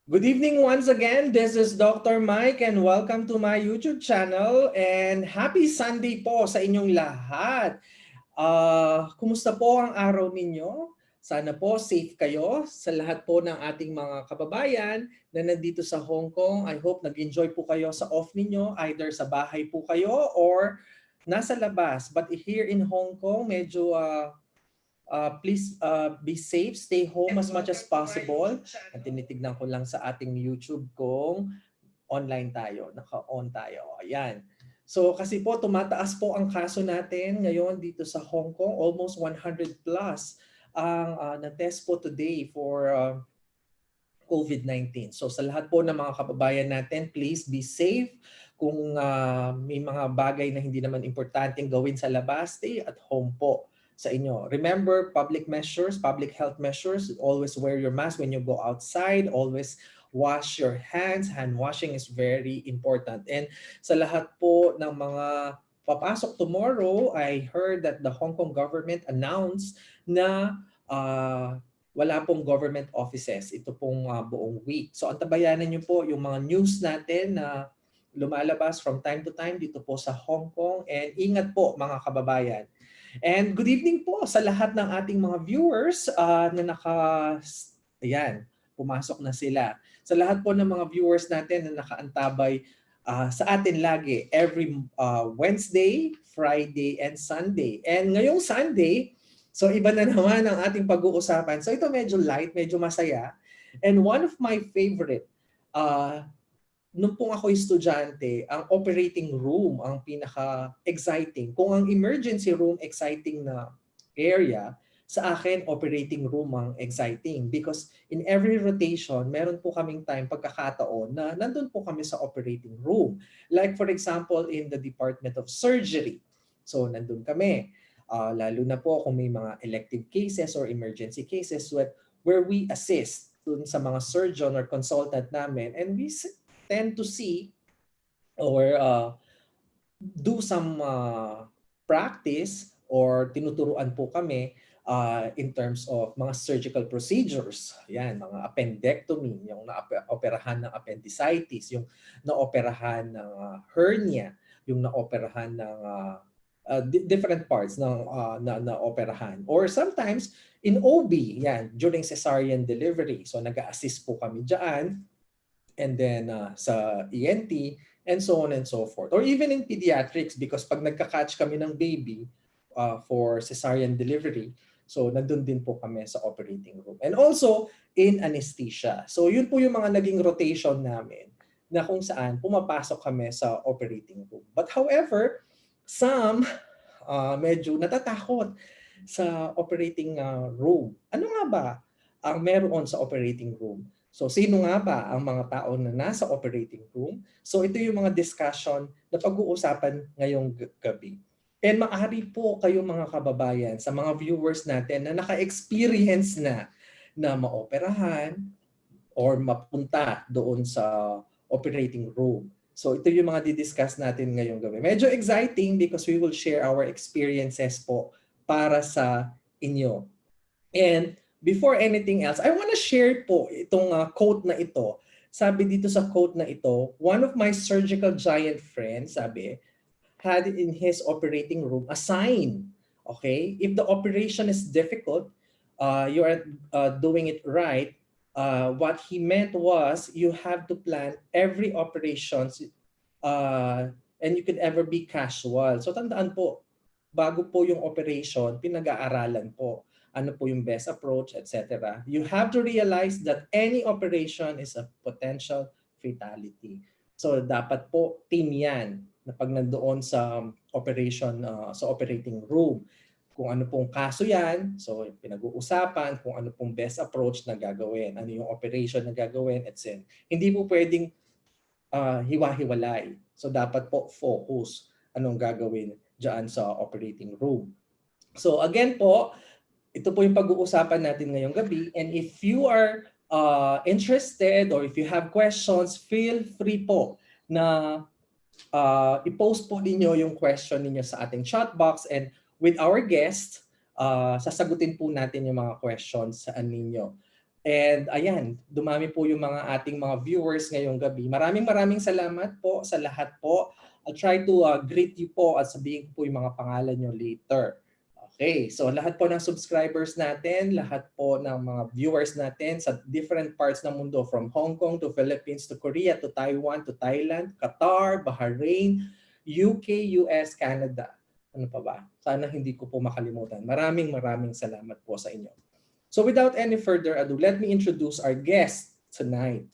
Good evening once again. This is Dr. Mike and welcome to my YouTube channel and happy Sunday po sa inyong lahat. Kumusta po ang araw ninyo? Sana po safe kayo sa lahat po ng ating mga kababayan na nandito sa Hong Kong. I hope nag-enjoy po kayo sa off ninyo, either sa bahay po kayo or nasa labas. But here in Hong Kong, medyo please be safe, stay home as much as possible. At tinitignan ko lang sa ating YouTube kung online tayo, naka-on tayo. Ayan. So kasi po tumataas po ang kaso natin ngayon dito sa Hong Kong, almost 100 plus ang na-test po today for COVID-19. So sa lahat po ng mga kababayan natin, please be safe. Kung may mga bagay na hindi naman importanteng gawin sa labas, stay at home po sa inyo. Remember, public measures, public health measures, always wear your mask when you go outside, always wash your hands. Hand washing is very important. And sa lahat po ng mga papasok tomorrow, I heard that the Hong Kong government announced na wala pong government offices ito pong buong week. So antabayanan niyo po yung mga news natin na lumalabas from time to time dito po sa Hong Kong, and ingat po mga kababayan. And good evening po sa lahat ng ating mga viewers na ayan, pumasok na sila. Sa lahat po ng mga viewers natin na nakaantabay sa atin lagi every Wednesday, Friday, and Sunday. And ngayong Sunday, so iba na naman ang ating pag-uusapan. So ito medyo light, medyo masaya. And one of my favorite, nung pong ako estudyante, ang operating room ang pinaka-exciting. Kung ang emergency room exciting na area, sa akin, operating room ang exciting. Because in every rotation, meron po kaming time, pagkakataon, na nandun po kami sa operating room. Like for example, in the Department of Surgery. So nandun kami. Lalo na po kung may mga elective cases or emergency cases where we assist dun sa mga surgeon or consultant namin, and we tend to see or do some practice or tinuturuan po kami in terms of mga surgical procedures. Yan, mga appendectomy, yung naoperahan ng appendicitis, yung naoperahan ng hernia, yung naoperahan ng different parts ng naoperahan. Or sometimes in OB, yan, during cesarean delivery. So nag-a-assist po kami dyan. And then sa ENT, and so on and so forth. Or even in pediatrics, because pag nagka-catch kami ng baby for cesarean delivery, so nandun din po kami sa operating room. And also in anesthesia. So yun po yung mga naging rotation namin na kung saan pumapasok kami sa operating room. But however, some medyo natatakot sa operating room. Ano nga ba ang meron sa operating room? So sino nga ba ang mga tao na nasa operating room? So ito yung mga discussion na pag-uusapan ngayong gabi. And maaari po kayo mga kababayan, sa mga viewers natin na naka-experience na maoperahan or mapunta doon sa operating room. So ito yung mga didiscuss natin ngayong gabi. Medyo exciting because we will share our experiences po para sa inyo. And before anything else, I want to share po itong quote na ito. Sabi dito sa quote na ito, one of my surgical giant friends, sabi, had in his operating room a sign. Okay? If the operation is difficult, you are doing it right, what he meant was you have to plan every operations and you could ever be casual. So tandaan po, bago po yung operation, pinag-aaralan po ano po yung best approach, etc. You have to realize that any operation is a potential fatality. So dapat po team yan na pag nandoon sa operation, sa operating room. Kung ano pong kaso yan, so pinag-uusapan kung ano pong best approach na gagawin, ano yung operation na gagawin, etc. Hindi po pwedeng hiwa-hiwalay. So dapat po focus anong gagawin dyan sa operating room. So again po, ito po yung pag-uusapan natin ngayong gabi. And if you are interested or if you have questions, feel free po na i-post po ninyo yung question ninyo sa ating chat box, and with our guest, sasagutin po natin yung mga questions sa ninyo. And ayan, dumami po yung mga ating mga viewers ngayong gabi. Maraming salamat po sa lahat po. I'll try to greet you po at sabihin ko po yung mga pangalan nyo later. Okay, so lahat po ng subscribers natin, lahat po ng mga viewers natin sa different parts ng mundo, from Hong Kong to Philippines to Korea to Taiwan to Thailand, Qatar, Bahrain, UK, US, Canada. Ano pa ba? Sana hindi ko po makalimutan. Maraming salamat po sa inyo. So without any further ado, let me introduce our guest tonight.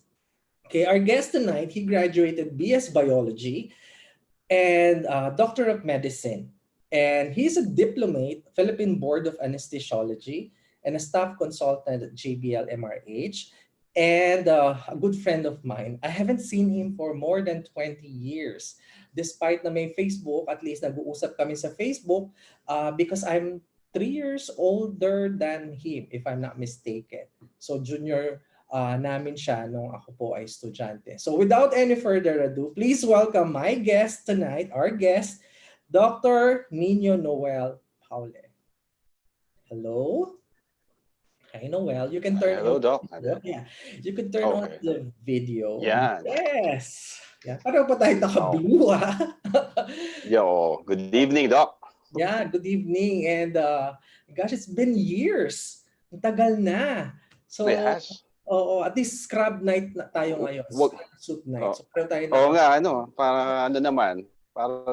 Okay, our guest tonight, he graduated BS Biology and Doctor of Medicine. And he's a diplomate, Philippine Board of Anesthesiology, and a staff consultant at JBL MRH, and a good friend of mine. I haven't seen him for more than 20 years. Despite na may Facebook, at least nag-uusap kami sa Facebook because I'm 3 years older than him, if I'm not mistaken. So junior namin siya nung ako po ay estudyante. So without any further ado, please welcome my guest tonight, our guest, Dr. Nino Noel Paule. Hello? Hi, Noel. You can turn Hello, on Doc. the video. Yeah, you can turn on Okay. the video. Yan. Yes. Yeah, pareho pa tayo Oh. naka-blue ha. Yo, good evening, Doc. Yeah, good evening. And gosh, it's been years. Ang tagal na. So, Yes. oo, at least scrub night na tayo ngayon. Wag, Scrub suit night. oh, So, pareho tayo Oo naka... nga, para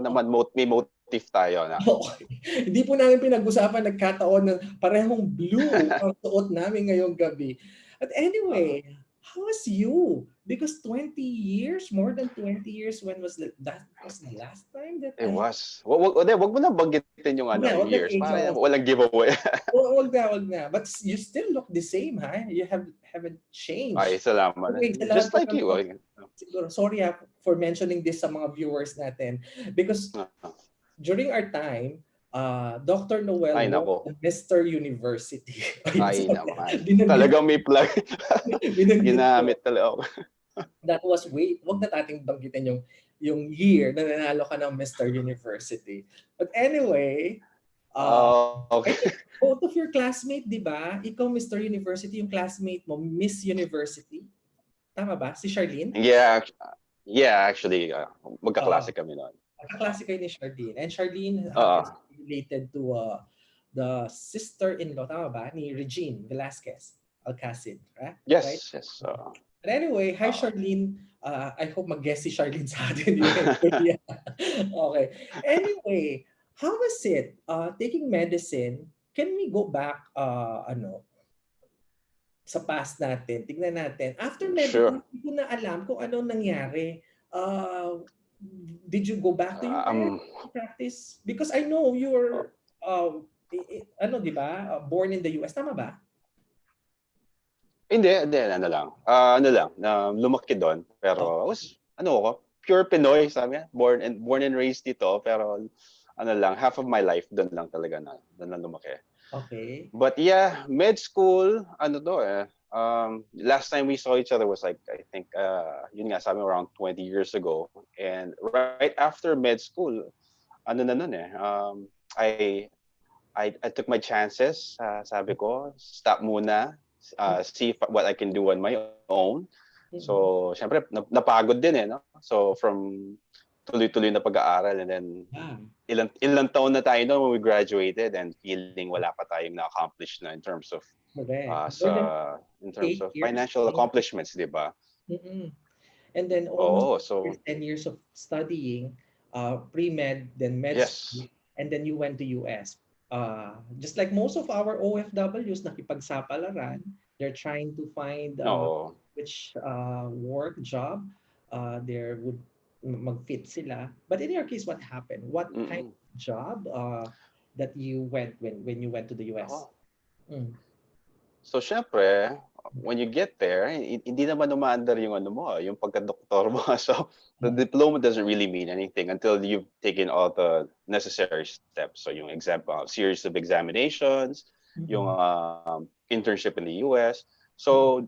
naman, may motive tayo na. Okay. Hindi po namin pinag-usapan, nagkataon na parehong blue ang suot namin ngayong gabi. But Uh, anyway, how was you? Because 20 years, more than 20 years, when was that was the last time that it I... was. Wag mo na banggitin yung Wag yung na years. age. Para walang giveaway. Wag na. But you still look the same, ha? You haven't Ay, changed. salamat. Okay, sa lahat Just po like ng... you. Siguro, sorry for mentioning this sa mga viewers natin. Because during our time, Dr. Noel Ay, was nako. Mr. University. Ay, naman. Binanggit, Talagang may plug. binanggit ko. Ginamit talaga ako. That was wag na nating banggitin yung year na nanalo ka ng Mr. University. But anyway, I Okay. think both of your classmate, di ba? Ikaw Mr. University, yung classmate mo, Miss University. Tama ba? Si Charlene? Yeah, actually, Oo. magkaklase kami noon. Kaklase kayo ni Charlene. And Charlene Oo. happens to be related to the sister-in-law, tama ba? Ni Regine Velasquez Alcacid, right? Yes, yes. But anyway, hi Charlene. I hope mag-guess si Charlene sa atin eventually. Okay. Anyway, how was it taking medicine? Can we go back sa past natin? Tignan natin. After medicine, Sure. hindi ko na alam kung ano nangyari. Did you go back to US to practice? Because I know you're di ba? Born in the US, tama ba? Hindi, ano lang. Lumaki doon. Pero, ako, pure Pinoy, sabi niya. Born and raised dito, pero, half of my life doon lang talaga doon lang lumaki. Okay. But yeah, med school, last time we saw each other was like, I think, yun nga, sabi around 20 years ago. And right after med school, I took my chances. Sabi ko, stop muna. See what I can do on my own. So, syempre, napagod din no? So, from tuloy-tuloy na pag-aaral and then ilang taon na tayo no when we graduated and feeling wala pa tayong na-accomplish na in terms of financial accomplishments, di ba? And then almost 10 years of studying, pre-med, then med school, and then you went to US. Just like most of our OFWs nakipagsapalaran, they're trying to find which work job there would mag-fit sila. But in your case, what happened? What kind of job that you went when you went to the US? So, syempre, when you get there, hindi naman umaandar yung yung pagka-doktor mo. So, the diploma doesn't really mean anything until you've taken all the necessary steps. So, yung series of examinations, yung internship in the US. So,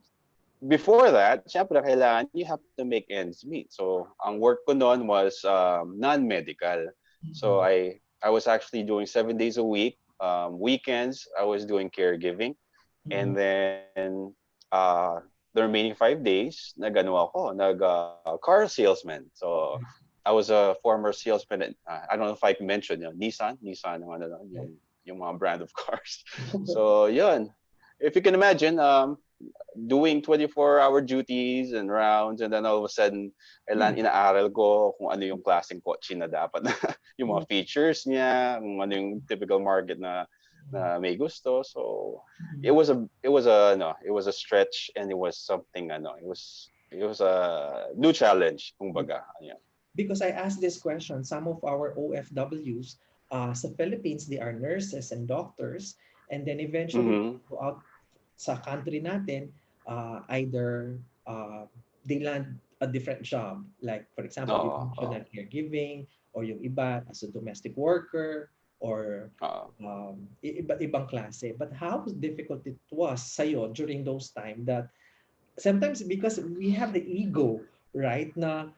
before that, syempre, kailangan you have to make ends meet. So, ang work ko noon was non-medical. So, I was actually doing 7 days a week. Weekends, I was doing caregiving. And then the remaining 5 days, car salesman. So I was a former salesman. I don't know if I can mention, Nissan, yung mga brand of cars. So yun, if you can imagine, doing 24-hour duties and rounds, and then all of a sudden, inaaral ko kung ano yung klaseng kotse na dapat na yung mga features niya, kung ano yung typical market na may gusto. So it was a stretch, and it was something it was a new challenge, kumbaga. Yeah. Because I asked this question, some of our OFWs sa Philippines, they are nurses and doctors, and then eventually Mm-hmm. go out sa country natin, either they land a different job. Like, for example, you mentioned Oo. caregiving, or yung iba as a domestic worker, or Oo. ibang klase. But how difficult it was sa'yo during those time that sometimes because we have the ego, right? Na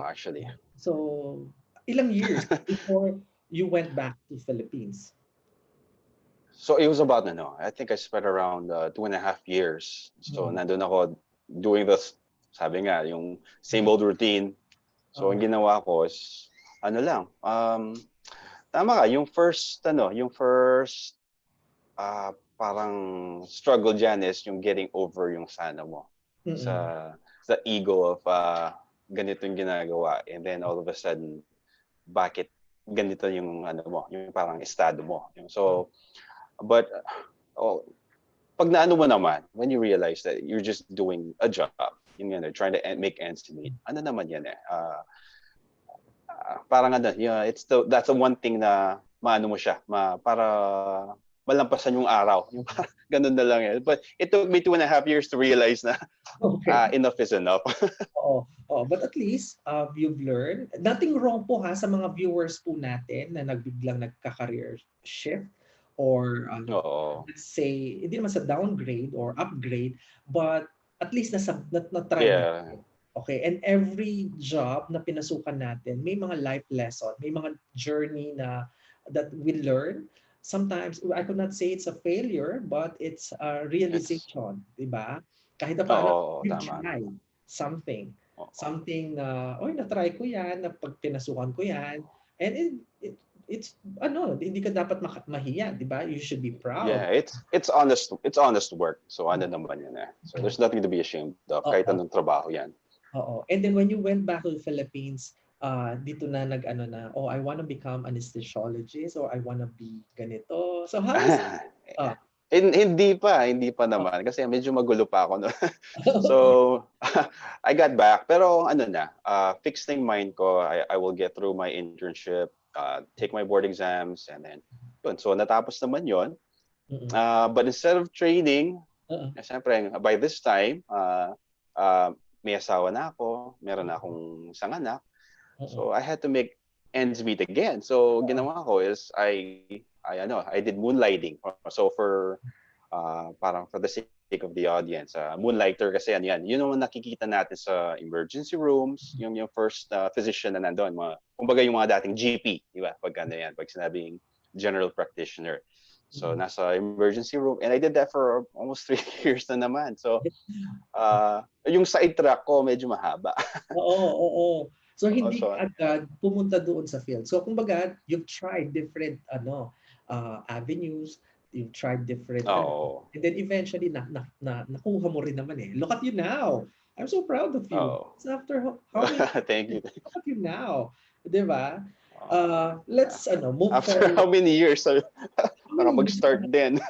Actually. so ilang years before you went back to Philippines? So it was about, I think I spent around 2.5 years. So Mm. nandun ako doing this, sabi nga, yung same old routine. So ang ginawa ko is, lang, tama ka, yung first parang struggle dyan is yung getting over yung sana mo Mm-mm. sa ego of ganito yung ginagawa, and then all of a sudden, bakit ganito yung yung parang estado mo. So, but pag naano mo naman, when you realize that you're just doing a job, trying to make ends meet, ano naman yan eh. Parang that's the one thing na maano mo siya, para malampasan yung araw. Yung parang ganun na lang eh. But it took me 2.5 years to realize na Okay. enough is enough. Oo. Oo. But at least you've learned. Nothing wrong po ha sa mga viewers po natin na nagbiglang nagka-career shift, or Oo. let's say, hindi naman sa downgrade or upgrade, but at least na-try Yeah. natin. Okay, and every job na pinasukan natin, may mga life lesson, may mga journey na that we learn. Sometimes, I could not say it's a failure, but it's a Yes. realization, di ba? Kahit na paano, Oo, you tama. try something. Oo. Something na, na-try ko yan, na pag pinasukan ko yan, and it's, hindi ka dapat mahiya, di ba? You should be proud. Yeah, it's honest work. So ano naman yan eh. So there's nothing to be ashamed of, kahit Oo. anong trabaho yan. Oo. And then when you went back to the Philippines, dito na I want to become anesthesiologist, or I want to be ganito. So how was uh, Hindi pa naman kasi medyo magulo pa ako no. So I got back, pero fixed in mind ko, I will get through my internship, take my board exams, and then yun. So natapos naman yun. mm-mm. But instead of training, Uh-uh. siyempre by this time, may asawa na ako, meron na akong isang anak. Uh-uh. So I had to make ends meet again. So ginawa ko is I did moonlighting. So parang for the sake of the audience, moonlighter kasi yan. Yun yung nakikita natin sa emergency rooms, yung first physician na nandoon, kumbaga yung mga dating GP, di ba? Pag sinabing general practitioner. So nasa emergency room, and I did that for almost 3 years na naman. So yung side track ko medyo mahaba. Oo. So hindi So ka agad pumunta doon sa field. So kumbaga, you've tried different avenues, you've tried different oo. and then eventually nakuha mo rin naman eh. Look at you now. I'm so proud of you. Oo. So after how many Thank you. look at you now. 'Di ba? Let's move After forward. how many years? How Baka many mag-start din.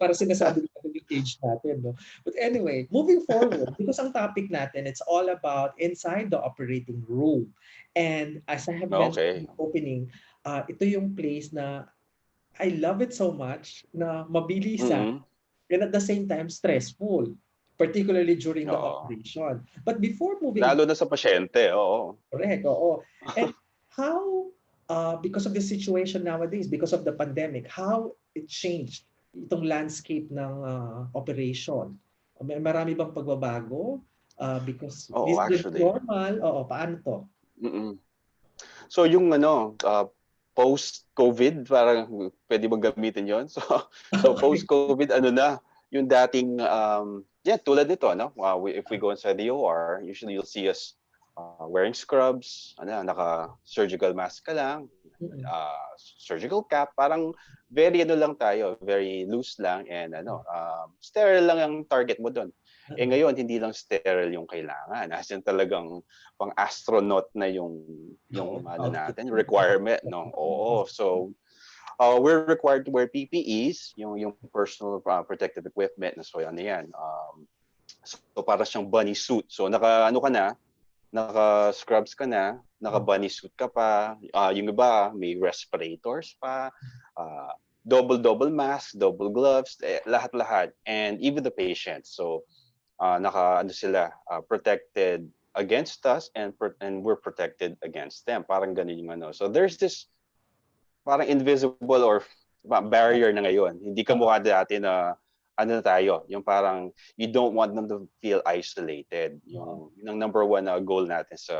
para sinasabi natin yung age natin, no? But anyway, moving forward, because ang topic natin, it's all about inside the operating room. And as I have mentioned in Okay. the opening, ito yung place na I love it so much na mabilisan Mm-hmm. and at the same time stressful, particularly during the Oo. operation. But before moving, Lalo na sa pasyente, oo. correct, oo. And how, because of the situation nowadays, because of the pandemic, how it changed itong landscape ng operation? Marami bang pagbabago? Because Oo, this is the actually. normal. Oo, paano to? Mm-mm. So yung post-COVID, parang pwede bang gamitin yon? So post-COVID, yung dating, tulad nito, no? If we go inside the OR, usually you'll see us wearing scrubs, naka-surgical mask ka lang, surgical cap, parang very lang tayo, very loose lang, and sterile lang ang target mo doon. Ngayon, hindi lang sterile yung kailangan. As in talagang pang-astronaut na yung natin, requirement, no? Oo. So, we're required to wear PPEs, yung personal protective equipment, so yan. So para siyang bunny suit. So naka-scrubs ka na, naka-bunny suit ka pa. Yung iba, may respirators pa, double mask, double gloves, lahat-lahat. And even the patients. So sila, protected against us and we're protected against them. Parang ganun yung So there's this parang invisible or barrier na ngayon. Hindi ka mukha dati na tayo, yung parang you don't want them to feel isolated. Yung number one na goal natin sa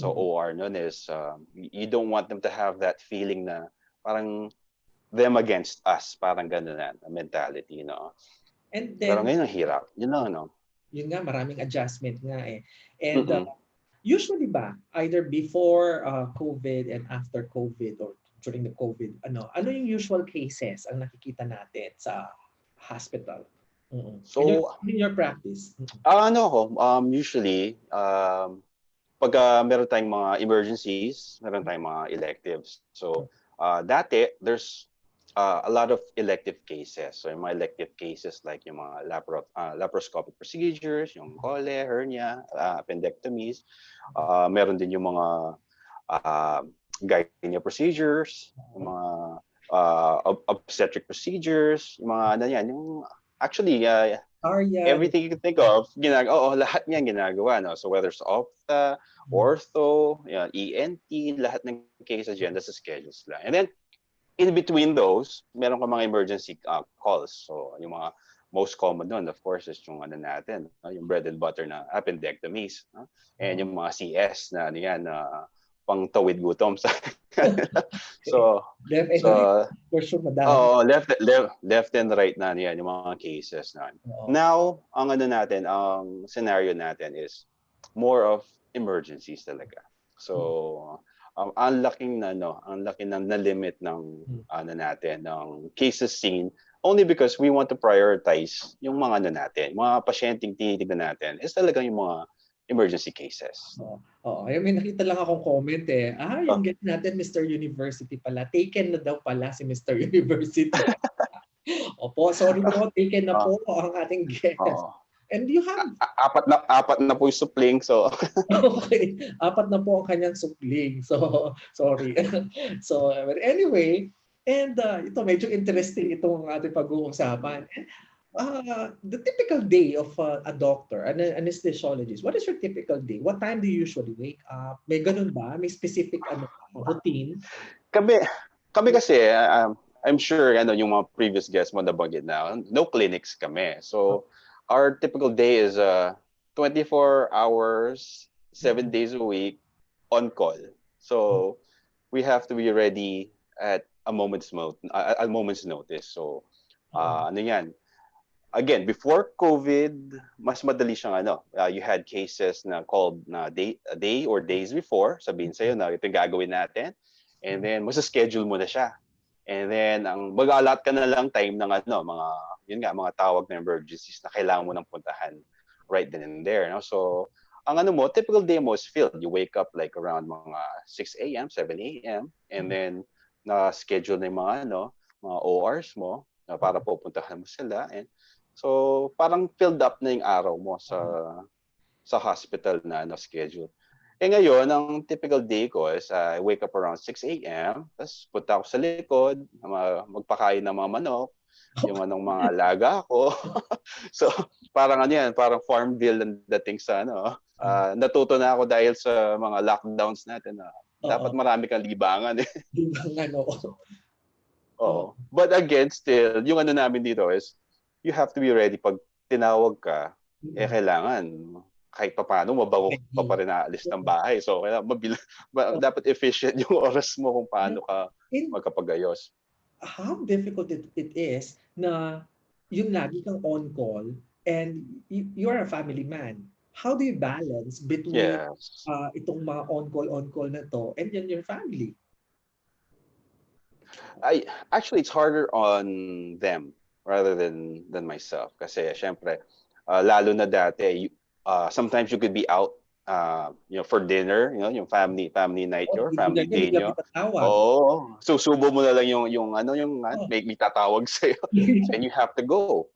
OR noon is you don't want them to have that feeling na parang them against us, parang ganun na mentality, And then, pero ngayon ang hirap, Yun nga, maraming adjustment nga eh. And usually ba, either before COVID and after COVID or during the COVID, ano yung usual cases ang nakikita natin sa hospital? So, in your practice? Usually, pag meron tayong mga emergencies, meron tayong mga electives. So, dati, there's a lot of elective cases. So, yung mga elective cases like yung mga laparoscopic procedures, yung cole, hernia, appendectomies. Meron din yung mga gynae procedures, yung mga obstetric procedures, yung mga yung actually everything you can think of, lahat niyan ginagawa, no? So whether it's opta, ortho, ENT, lahat ng cases dyan, that's the schedules lang. And then in between those, meron ka mga emergency calls. So yung mga most common doon, of course, is yung natin, yung bread and butter na appendectomies, and yung mga CS na pang tawid gutom sa left and right na yan yung mga cases na. Now, ang ang scenario natin is more of emergencies talaga. So, ang laki na limit ng natin ng cases seen, only because we want to prioritize yung mga natin, mga pasyenteng tinitignan natin is talagang yung mga emergency cases. May nakita lang akong comment eh. Yung guest natin, Mr. University pala. Taken na daw pala si Mr. University. Opo, sorry po. Taken na po ang ating guest. And you have... Apat na po yung supling. So. Okay. 4 na po ang kanyang supling. So, sorry. So, but anyway, and ito medyo interesting itong ating pag-uusapan. The typical day of a doctor, an anesthesiologist, what is your typical day? What time do you usually wake up? May ganun ba? May specific routine? Kami kasi, I'm sure yung mga previous guests mo nabanggit na, no clinics kami. So, our typical day is 24 hours, 7 days a week, on call. So, we have to be ready at a moment's notice. So, again, before COVID, mas madali siyang you had cases na called na day or days before, sabihin sa'yo na ito yung gagawin natin, and then masa-schedule mo na siya. And then, mag-allot ka na lang time ng mga tawag na emergencies na kailangan mo nang puntahan right then and there. No? So, ang typical day mo is filled. You wake up like around mga 6 a.m., 7 a.m., and then na-schedule na yung mga ORs mo para pupuntahan mo sila. And so, parang filled up na yung araw mo sa hospital na schedule. Ngayon, ang typical day ko is I wake up around 6 a.m., tapos punta ako sa likod, magpakain ng mga manok, yung mga alaga ko. So, parang parang Farmville ang dating sa natuto na ako dahil sa mga lockdowns natin na dapat marami kang libangan. Libangan, But again, still, yung namin dito is, you have to be ready pag tinawag ka, kailangan kahit paano mabago pa rin naalis ng bahay. So, dapat efficient yung oras mo kung paano ka magkapagayos. How difficult it is na yun lagi kang on call and you're a family man. How do you balance between Yes. itong mga on call na to and then your family? I actually it's harder on them rather than myself kasi syempre lalo na dati sometimes you could be out for dinner, yung family night Oh, your hindi family ganyan, day biglang nyo. itatawag. Oh, susubo mo na lang yung Oh. may tatawag sa and you have to go.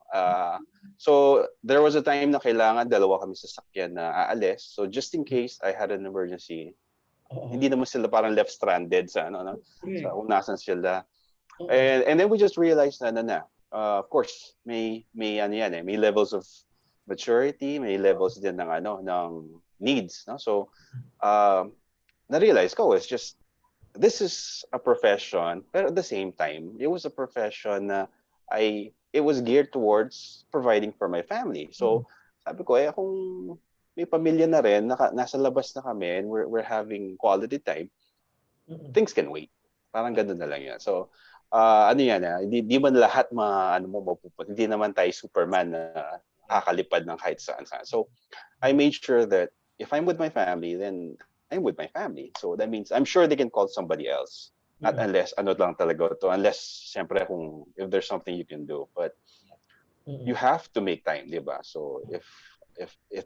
So there was a time na kailangan dalawa kami sasakyan na aalis. So just in case I had an emergency, Oo. hindi naman sila parang left stranded sa sa Correct. kung nasan sila. Oo. And then we just realized na of course may ano yan may levels of maturity, may levels din ng ng needs, no? So na-realize ko it's just this is a profession, but at the same time it was a profession na it was geared towards providing for my family. Mm. So sabi ko kung may pamilya na rin, nasa labas na kami and we're having quality time, Mm. things can wait. Parang gano'n na lang yan. So, ano yan, di man lahat mapupunta. Hindi naman tayo Superman na kakalipad ng kahit saan-saan. So, I made sure that if I'm with my family, then I'm with my family. So, that means I'm sure they can call somebody else. Not Mm. unless, ano lang talaga to, unless, siyempre, if there's something you can do. But you Mm. have to make time, di ba? So, if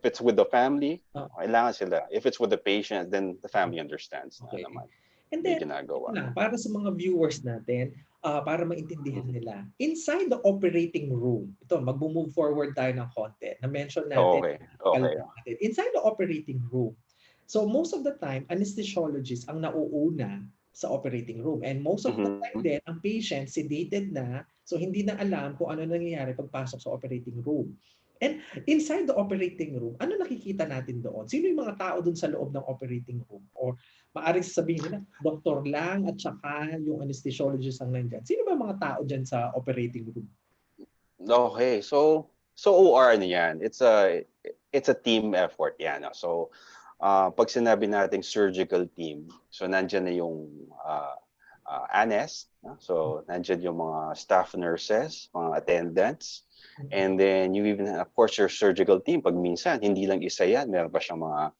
it's with the family, Ah, kailangan sila. If it's with the patient, then the family understands na okay. naman. And May then, ito ginagawa. na, para sa mga viewers natin, para maintindihan Mhm. nila, inside the operating room, ito, mag-move forward tayo ng konti. Na-mention natin, Okay, okay. natin. Inside the operating room, so most of the time, anesthesiologist ang nauuna sa operating room. And most of the time Mhm. din, ang patient sedated na, so hindi na alam kung ano nangyayari pagpasok sa operating room. And inside the operating room, ano nakikita natin doon? Sino yung mga tao doon sa loob ng operating room? Or maaaring sasabihin nila, doktor lang at saka yung anesthesiologist ang nandyan. Sino ba mga tao dyan sa operating room? Okay, so OR ano yan? It's a team effort yan. No? So pag sinabi nating surgical team, so nandiyan na yung ANES, no? So nandiyan yung mga staff nurses, mga attendants, and then you even of course your surgical team pag minsan hindi lang isa yan, meron pa siyang mga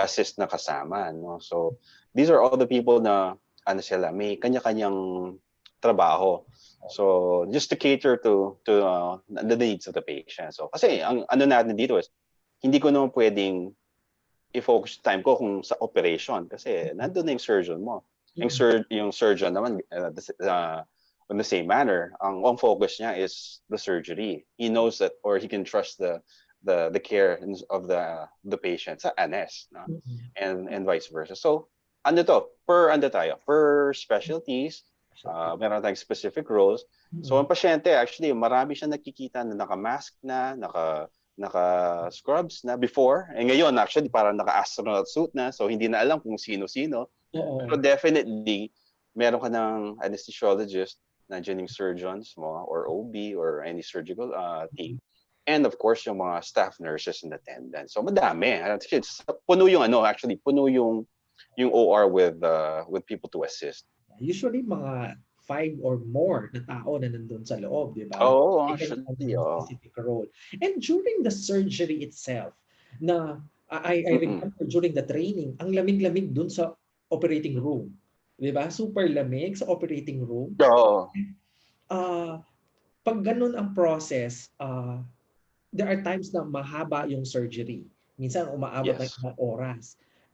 assist na kasama, no? So these are all the people na ano sila, may kanya-kanyang trabaho. So just to cater to the needs of the patient. So kasi ang ano natin dito is hindi ko naman pwedeng i-focus time ko kung sa operation kasi nandun na yung surgeon mo. Yung surgeon naman in the same manner, ang focus niya is the surgery. He knows that or he can trust the care of the patient sa ANES, no? And vice versa. So ano to, per specialties, meron tayong specific roles. So ang pasyente actually marami siyang nakikita na naka-mask na, naka-scrubs na before. Eh ngayon actually parang naka-astronaut suit na, so hindi na alam kung sino-sino. Pero Oo. definitely meron ka ng anesthesiologist, nandiyan yung surgeons mo or OB or any surgical team. And of course yung mga staff nurses and attendants. So madami. Puno yung puno yung OR with people to assist. Usually mga 5 or more na tao na nandun sa loob, di ba? Oo, May actually, kanya-kanyang oo. specific role. And during the surgery itself, na I Mm-mm. remember during the training, ang lamig-lamig dun sa operating room. Di ba? Super lamig sa operating room. Oo. Uh, pag ganun ang process, there are times na mahaba yung surgery. Minsan umaabot ng Yes. ilang oras.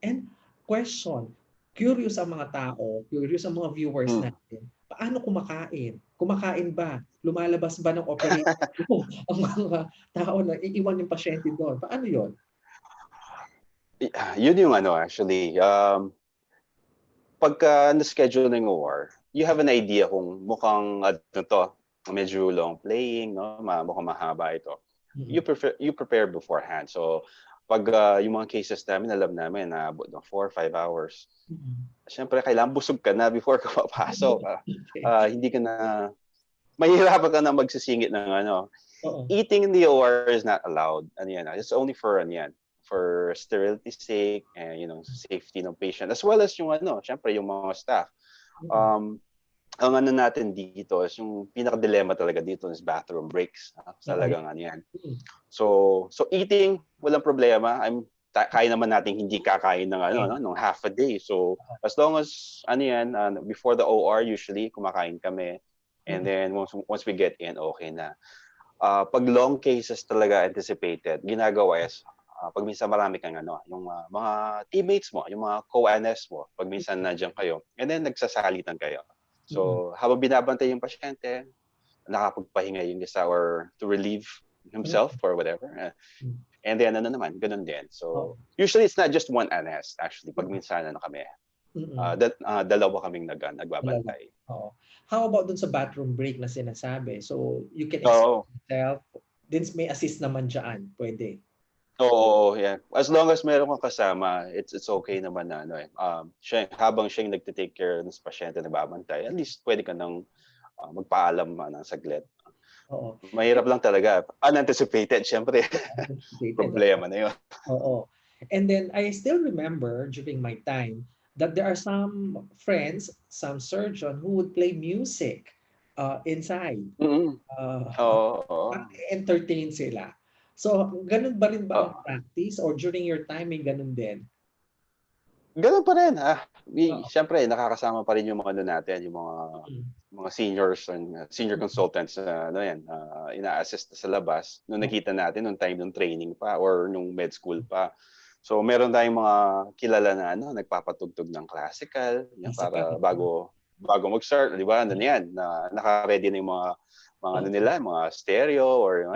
And question, curious ang mga tao, curious ang mga viewers Mm. natin, paano kumakain? Kumakain ba? Lumalabas ba ng operating room ang mga tao na iiwan yung pasyente doon? Paano yon? Yun yung actually, pagka na-schedule ng OR, you have an idea kung mukhang to, medyo long playing, no? Mukhang mahaba ito. You prepare beforehand. So pag yung mga cases namin, alam namin na abot ng 4 or 5 hours. Siyempre, kailangan busog ka na before ka papasok. Okay. Hindi ka na, mahihirapan ka na magsisingit ng Oo. Eating in the OR is not allowed. It's only for for sterility sake and safety ng patient as well as yung syempre yung mga staff. ang ano natin dito is yung pinaka-dilemma talaga dito is bathroom breaks. Oo, Talagang ano yan. mm. So eating, walang problema. Kaya naman natin hindi kakain ng ano, no, ng half a day. So as long as ano yan, before the OR usually kumakain kami. And Mm. then once we get in, okay na. Pag long cases talaga anticipated, ginagawa is pag minsan marami kang ano, yung mga teammates mo, yung mga co-NS mo, pag minsan nandiyan kayo, and then nagsasalitan kayo. Mm. So habang binabantay yung pasyente, nakapagpahinga yung isa or to relieve Mm. himself or whatever. Mm. And then ano naman, ganun din. Oo. So usually it's not just one NS actually. Pag Mm. minsan ano kami, Mm. dalawa kaming Dalawa, nagbabantay. oo. How about dun sa bathroom break na sinasabi? So, you can excuse Oo. yourself, since may assist naman diyaan, pwede. Oo, yeah. As long as meron kang kasama, it's okay naman na ano eh. Habang siya yung nagte-take care ng pasyente na babantay, at least pwede ka nang magpaalam ng saglit. Oo. Mahirap lang talaga. Unanticipated, syempre. Anticipated, oo. Problema na yun. Oo. And then, I still remember during my time that there are some friends, some surgeon who would play music inside. Mm. Oo, oo. Entertain sila. So, ganun ba rin ba ang Oo. practice or during your time may ganun din? Ganun pa rin. Oo. Siyempre, nakakasama pa rin yung mga ano natin, yung Mm. mga seniors and senior consultants na ano yan, ina-assist sa labas nung Oo. nakita natin nung time ng training pa or nung med school pa. So meron tayong mga kilala na ano, nagpapatugtog ng classical, yan, Classical. para bago mag-start, di ba? Ano na yan, na naka-ready na yung mga ano Oo. nila, mga stereo or Oo.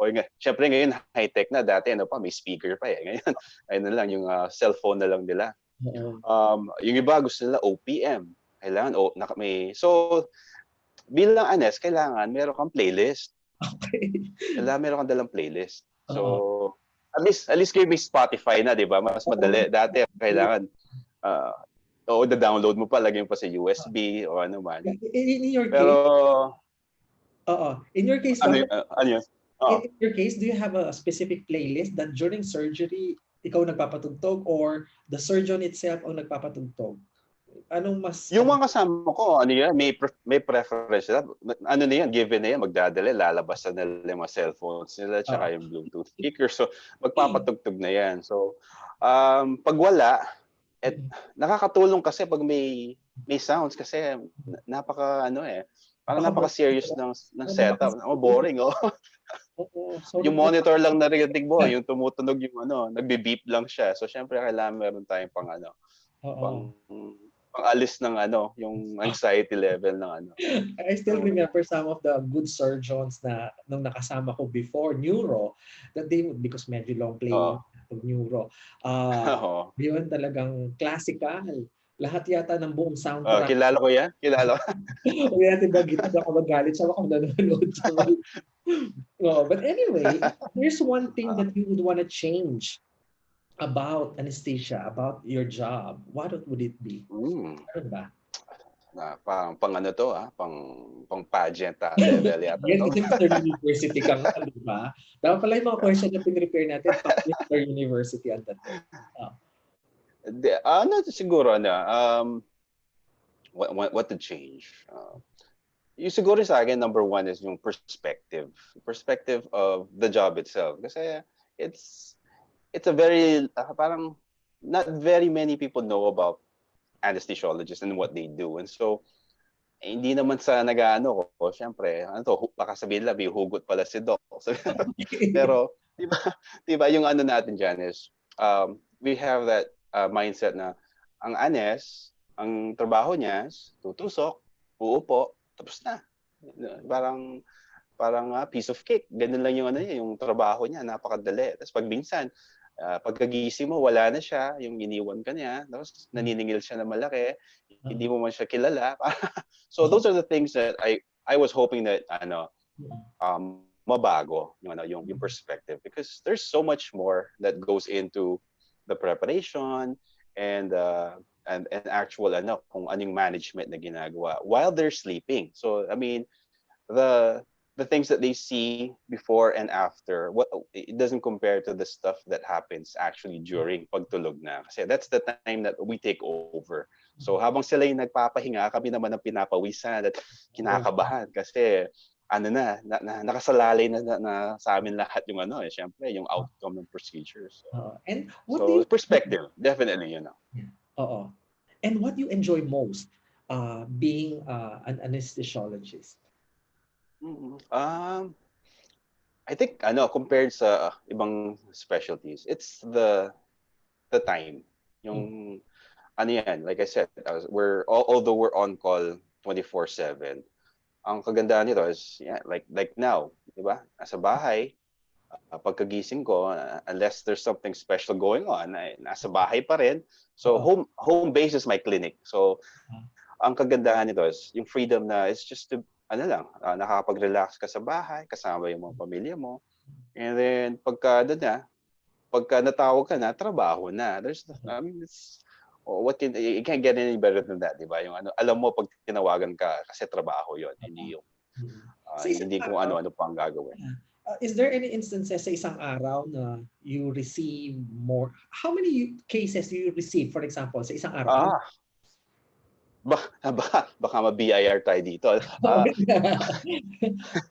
or syempre ngayon high-tech na, dati ano pa, may speaker pa eh. Ngayon ayun na lang yung cellphone na lang nila. Oo. Yung iba gusto nila OPM. Kailangan so bilang ANES kailangan meron kang playlist. Okay. Kailangan meron kang dalang playlist. Oo. So at least kayo may Spotify na, 'di ba? Mas Oo. madali. Dati kailangan uh, download mo pa, lagyan pa sa USB o ano man. In your Pero case, oo. In your case ba, ano yun? Oo. in your case, do you have a specific playlist that during surgery, ikaw nagpapatugtog or the surgeon itself ang nagpapatugtog? Anong mas Yung mga kasama ko, ano yan, may preference sila. Ano na yan, given na yan, magdadala, lalabas na nila yung mga cellphones nila, Oo. tsaka yung Bluetooth speaker. So, magpapatugtog na yan. So, pag wala, Mm. nakakatulong kasi pag may sounds kasi napaka ano eh, parang Baka napaka serious boring. ng Oo, baka setup. Boring oh. oo, sorry Yung po. monitor lang narinig mo, yung tumutunog yung ano, nagbi-beep lang siya. So syempre kailangan meron tayong pang ano, Oo. pang pang-alis ng ano, yung anxiety level ng ano. I still So, remember some of the good surgeons na nung nakasama ko before neuro, that they would, because medyo long play oo. ng neuro. Uh, Oo. Yun talagang classical. Lahat yata ng buong soundtrack. Kilala ko 'yan, kilala ko. Huwag natin banggitin, baka magalit siya, baka nanonood siya. Oh, but anyway, if there's one thing that you would want to change about anesthesia, about your job, what would it be? Hmm, Ano ba? pang ano 'to, pang pageant level yata Yan 'to. kasi Mr. University ka nga, di ba? Dapat pala yung mga question na pinrepare natin, pang Mr. University ang dating. Oh. Ano siguro ano, what to change? Yung siguro sa akin, number one is yung perspective of the job itself. Kasi it's it's a very parang not very many people know about anesthesiologists and what they do. And so hindi naman sa nag-aano ko, syempre, ano to, baka sabihin nila, may hugot pala si Doc. Pero, di ba, di ba, yung ano natin dyan is, we have that mindset na ang ANES, ang trabaho niya, tutusok, uupo, tapos na. Parang, piece of cake. Ganun lang yung ano niya, yung trabaho niya, napakadali. Tapos pag minsan, pagkagising mo, wala na siya, yung iniwan ka niya, tapos naniningil siya na malaki, hindi mo man siya kilala. So those are the things that I was hoping that ano mabago yung ano yung perspective, because there's so much more that goes into the preparation and and actual ano kung anong management na ginagawa while they're sleeping. So I mean the the things that they see before and after, what it doesn't compare to the stuff that happens actually during pagtulog na. Kasi that's the time that we take over. So habang sila yung nagpapahinga, kami naman ang pinapawisan at Oo. kinakabahan kasi ano nakasalalay na sa amin lahat yung syempre yung outcome ng procedure. Oo. And what do So you perspective, definitely, Yeah. Oo. And what do you enjoy most being an anesthesiologist? I think compared sa ibang specialties, it's the time. Mm. Yung yan, like I said, although we're on call 24/7, ang kagandahan nito is like now, 'di ba? Nasa bahay, pagkagising ko, unless there's something special going on, ay nasa bahay pa rin. So Oo. home base is my clinic. So Ah, ang kagandahan nito is yung freedom na is just to lang, nakakapag-relax ka sa bahay, kasama yung mga pamilya mo. And then pagka natawag ka na, trabaho na. I mean, you can't get any better than that, di ba? Yung alam mo pag tinawagan ka kasi trabaho 'yon, oo. hindi yung Mm. Sa isang hindi kung araw, ano-ano pang gagawin. is there any instances sa isang araw na you receive more? How many cases do you receive, for example, sa isang araw? Ah, baka ma-BIR tayo dito.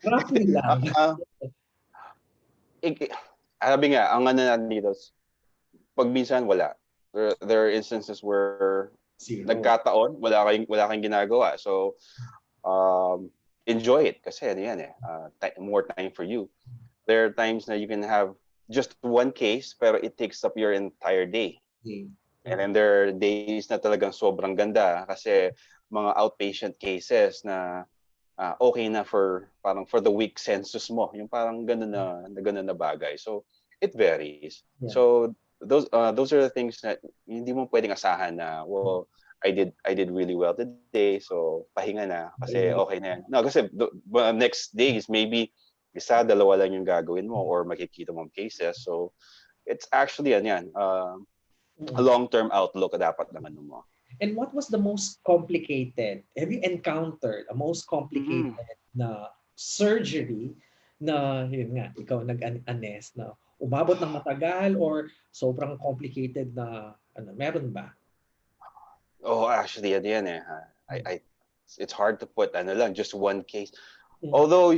Roughly lang. Ah, sabi nga, ang natin dito, pag minsan wala. There are instances where Zero. nagkataon, wala kang ginagawa. So, enjoy it kasi yan more time for you. There are times na you can have just one case pero it takes up your entire day. Okay. And then there are days na talagang sobrang ganda kasi mga outpatient cases na okay na parang for the week census mo. Yung parang ganun na bagay. So it varies. Yeah. So those are the things that hindi mo pwedeng asahan na I did really well today, so pahinga na kasi okay na yan. No, kasi next day is maybe isa, dalawa lang yung gagawin mo or makikita mong cases. So it's actually a long-term outlook dapat ng mo. And what was the most complicated? Have you encountered a most complicated na surgery na yun nga, ikaw nag-anes na umabot ng matagal or sobrang complicated na meron ba? Oh, actually, yan it's hard to put lang, just one case. Mm. Although,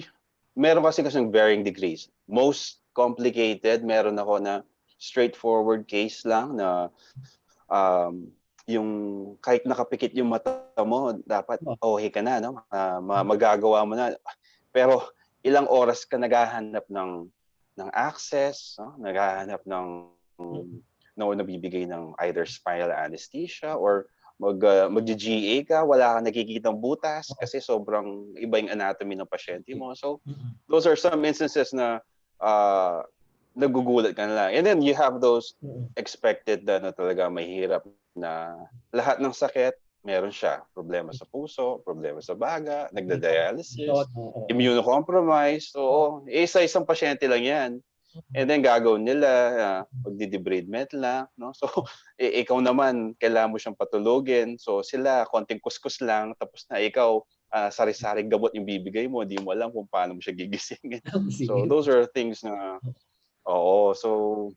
meron kasing varying degrees. Most complicated, meron ako na straightforward case lang na yung kahit nakapikit yung mata mo, dapat okay ka na, no? Magagawa mo na. Pero ilang oras ka naghahanap ng access, no? Naghahanap ng nabibigay ng either spinal anesthesia or mag-GA ka, wala kang nakikitang butas kasi sobrang iba yung anatomy ng pasyente mo. So, those are some instances na nagugulat ka na lang. And then you have those expected na talaga mahirap na lahat ng sakit, meron siya. Problema sa puso, problema sa baga, nagda-dialysis, immunocompromised. So, isa-isang pasyente lang yan. And then gagawin nila, magdi-debridement lang. No? So, ikaw naman, kailangan mo siyang patulogin. So, sila, konting kuskus lang. Tapos na ikaw, sari-saring gamot yung bibigay mo. Di mo alam kung paano mo siya gigisingin. So, those are things na, so,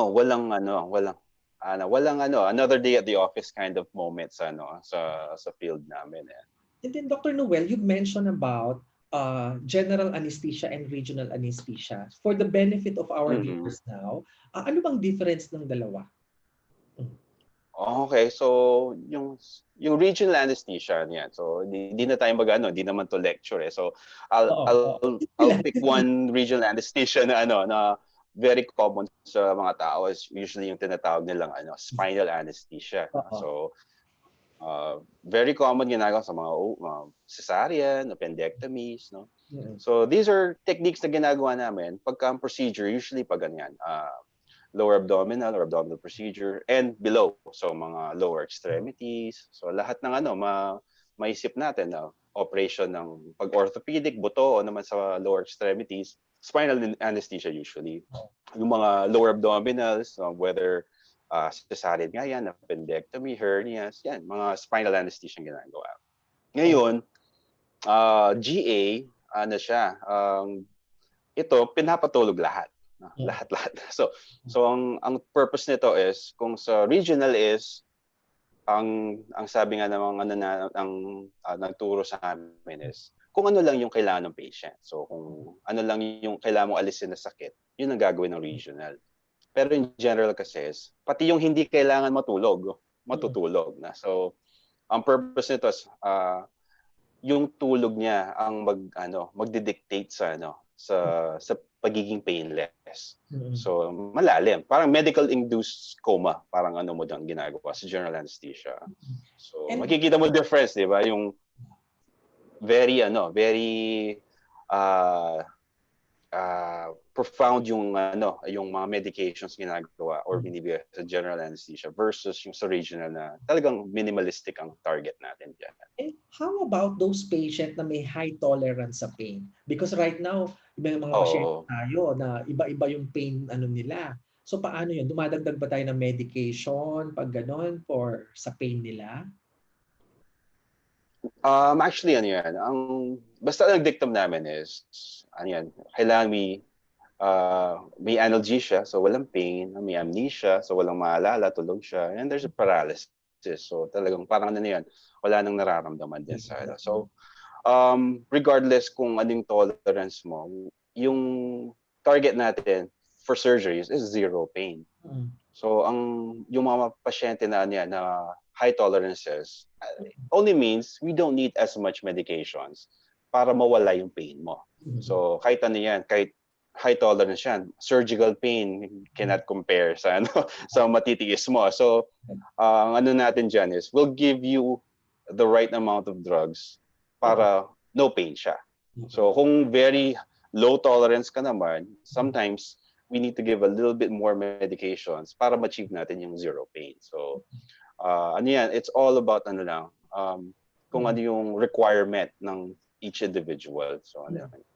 walang another day at the office kind of moments sa field namin. And then, Dr. Noel, you mentioned about general anesthesia and regional anesthesia. For the benefit of our viewers now, ano bang difference ng dalawa? Okay, so yung regional anesthesia niyan. So hindi na tayo hindi naman to lecture So I'll pick one regional anesthesia na very common sa mga tao is usually yung tinatawag nilang spinal anesthesia. So very common ginagawa sa mga cesarean, appendectomies, no. So these are techniques na ginagawa namin pagka ang procedure usually pag ganyan. Lower abdominal or abdominal procedure and below. So mga lower extremities. So lahat ng maisip natin operation ng pag-orthopedic, buto o naman sa lower extremities, spinal anesthesia usually. Yung mga lower abdominals, whether cesarean nga yan, appendectomy, hernias, yan, mga spinal anesthesia ginagawa. Ngayon, GA, ano siya, ito pinapatulog lahat. Lahat-lahat. So ang purpose nito is kung sa regional is ang sabi nga ng ano na ang nagturo sa amin is kung ano lang yung kailangan ng patient. So kung ano lang yung kailangan mong alisin na sakit, yun ang gagawin ng regional. Pero in general kasi is pati yung hindi kailangan matutulog na. So ang purpose nito is yung tulog niya ang magdidictate sa pagiging painless. So malalim, parang medical induced coma, parang ano mo dang ginagawa sa general anesthesia. So makikita mo difference, 'di ba? Yung very profound yung mga medications ginagawa or binibigay sa general anesthesia versus yung sa regional na talagang minimalistic ang target natin diyan. And how about those patient na may high tolerance sa pain? Because right now, may mga pasyente tayo na iba-iba yung pain nila. So paano yun? Dumadagdag ba tayo ng medication pag ganon sa pain nila? Actually, yan. Basta ang dictum namin is, kailangan may analgesia, so walang pain, may amnesia, so walang maalala, tulog siya, and there's a paralysis. So talagang parang wala nang nararamdaman din sa ano. So regardless kung anong tolerance mo, yung target natin for surgeries is zero pain. So yung mga pasyente na high tolerances only means we don't need as much medications para mawala yung pain mo. So kahit kahit high tolerance yan, surgical pain cannot compare sa sa matitiis mo. So ang natin dyan is we'll give you the right amount of drugs para no pain siya. So kung very low tolerance ka naman, sometimes we need to give a little bit more medications para ma-achieve natin yung zero pain. So it's all about kung ano yung requirement ng each individual. So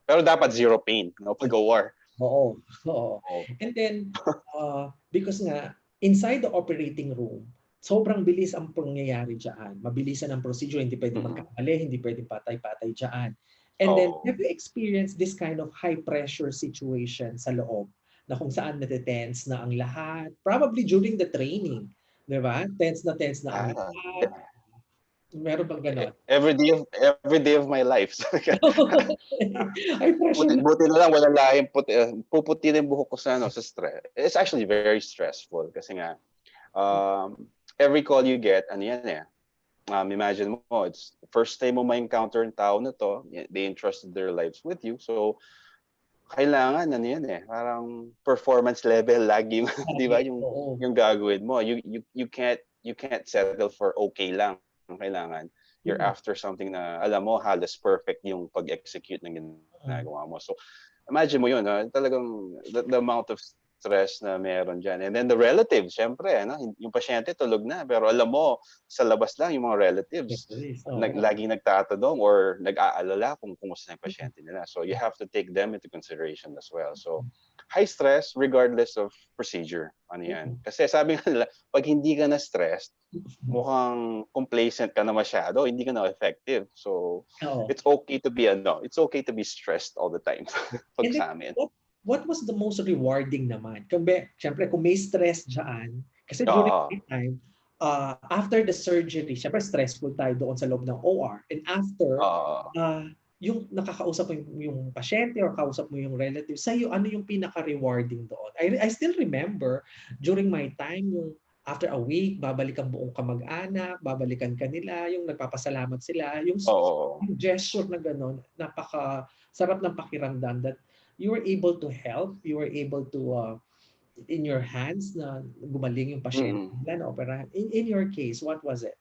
pero dapat zero pain pag-OR. Oo. And then because nga inside the operating room, sobrang bilis ang pangyayari diyan. Mabilisan ang procedure, hindi pwedeng magkamali, hindi pwedeng patay-patay diyan. And then have you experienced this kind of high pressure situation sa loob na kung saan natetense na ang lahat, probably during the training, 'di ba? Tense na ang lahat. Meron bang ganon? Every day of my life. Ay, pressure. Buti na lang walang lahing puputi na yung buhok ko sa stress. It's actually very stressful kasi nga every call you get, imagine mo, it's the first time mo ma-encounter yung tao na to, they entrusted their lives with you, so kailangan parang performance level lagi, di ba, yung gagawin mo. You can't settle for okay lang. Kailangan you're after something na alam mo halos perfect yung pag-execute ng ginagawa mo. So imagine mo yun, talagang the amount of stress na meron dyan. And then the relatives, syempre, yung pasyente tulog na, pero alam mo, sa labas lang yung mga relatives, laging nagtatanong or nag-aalala kung kumusta yung pasyente nila. So you have to take them into consideration as well. So high stress regardless of procedure. Kasi sabi nga nila, pag hindi ka na stressed, mukhang complacent ka na masyado, hindi ka na effective. So it's okay to be stressed all the time pag sa amin. What was the most rewarding naman? Siyempre, kung may stress dyan, kasi during that time, after the surgery, siyempre stressful tayo doon sa loob ng OR. And after, yung nakakausap mo yung pasyente or kausap mo yung relative, sa'yo, ano yung pinaka-rewarding doon? I still remember, during my time, yung after a week, babalikan buong kamag-anak, babalikan kanila, yung nagpapasalamat sila, yung gesture na gano'n, napaka-sarap ng pakiramdam that you were able to help, you were able to, in your hands, na gumaling yung pasyente nila, na operahan. In your case, what was it?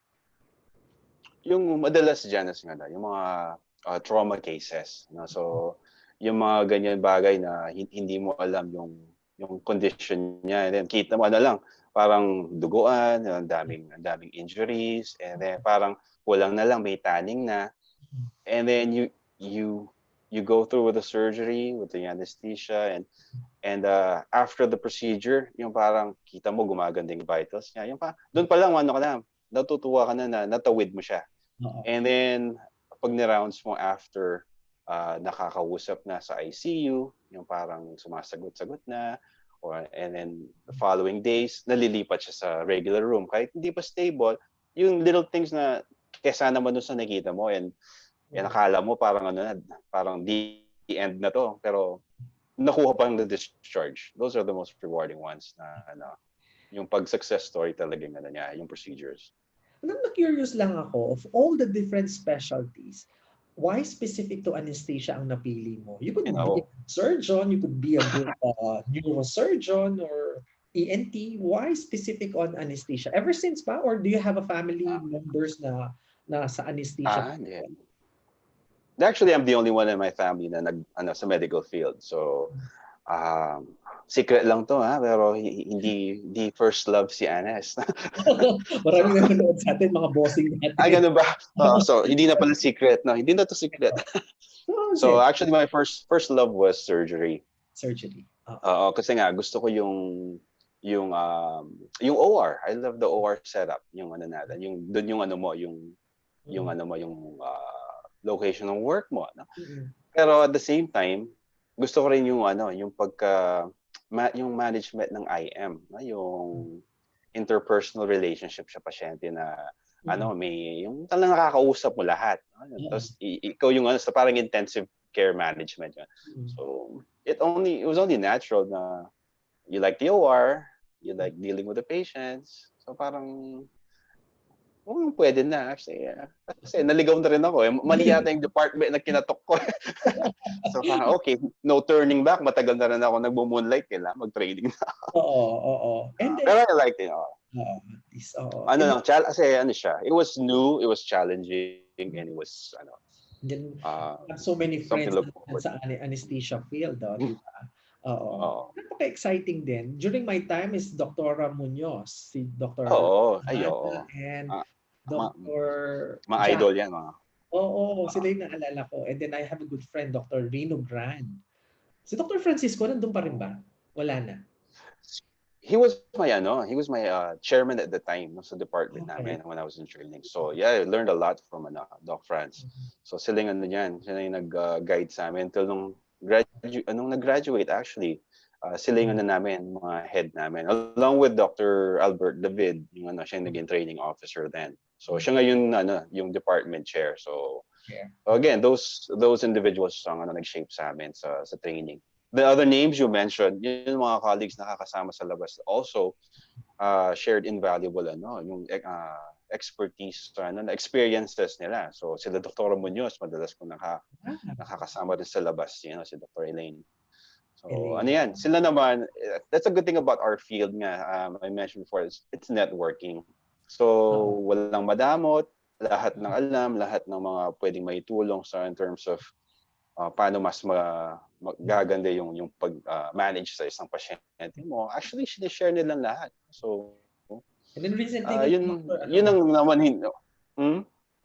Yung madalas dyan, yung mga trauma cases. So, yung mga ganyan bagay na hindi mo alam yung condition niya. And then, kita mo lang, parang duguan, ang daming injuries, and then parang kulang na lang, may tanning na. And then, you go through with the surgery, with the anesthesia, and after the procedure, yung parang kita mo gumaganda yung vitals niya. Yung doon pa lang, natutuwa ka na natawid mo siya. And then, pag ni-rounds mo after nakakausap na sa ICU, yung parang sumasagot-sagot na, and then the following days, nalilipat siya sa regular room. Kahit hindi pa stable, yung little things na kesa naman dun sa nakita mo, and akala mo parang parang the end na to, pero nakuha pa ng discharge. Those are the most rewarding ones na yung pag-success story talaga niya, yung procedures. Na-curious lang ako, of all the different specialties, why specific to anesthesia ang napili mo? You could be a surgeon, you could be a good neurosurgeon or ENT. Why specific on anesthesia? Ever since ba? Or do you have a family members na sa anesthesia? Yeah. Actually, I'm the only one in my family na sa medical field. So, secret lang to pero hindi first love si Anes. Maraming nanonood sa atin, mga bossing natin. Ganun ba? So, hindi na pala secret. No, hindi na to secret. So, actually, my first love was surgery. Surgery. Kasi nga, gusto ko yung OR. I love the OR setup. Yung natin. Yung location ng work mo. No? Pero at the same time, gusto ko rin yung yung management ng IM, no? Yung interpersonal relationship sa pasyente na may yung talagang nakakausap mo lahat. No? Tapos ikaw yung sa parang intensive care management. So it was only natural na you like the OR, you like dealing with the patients. So parang pwede na actually. Kasi naligaw na rin ako. Mali yata yung department na kinatok ko. So okay, no turning back. Matagal na rin ako nagmo-moonlight. Kailangan mag-training na ako. Oo. Pero I liked it. Kasi siya. It was new, it was challenging, and it was so many friends sa anesthesia field. Diba? Oo. Napaka-exciting din. During my time is Dr. Munoz, si Dr. and Dr. Mga idol yan. Sila yung naalala ko. And then I have a good friend, Dr. Rino Grand. Si Dr. Francisco, nandun pa rin ba? Wala na. He was my chairman at the time sa department namin when I was in training. So yeah, I learned a lot from Doc Franz. So sila yung sila yung nag-guide sa amin until nung nag-graduate actually. Sila yung namin, mga head namin. Along with Dr. Albert David, yung siya yung naging training officer then. So siya ngayon yung department chair. So again, those individuals ang nag-shape sa amin sa training. The other names you mentioned, yung mga colleagues nakakasama sa labas also shared invaluable yung expertise experiences nila. So sila Dr. Munoz, madalas ko nakakasama din sa labas, si Dr. Elaine. So sila naman, that's a good thing about our field nga. I mentioned before, it's networking. So walang madamot, lahat ng alam, lahat ng mga pwedeng maitulong in terms of paano mas magaganda yung pag-manage sa isang pasyente mo. Actually, share nilang lahat. So, and then recently, yun ang naman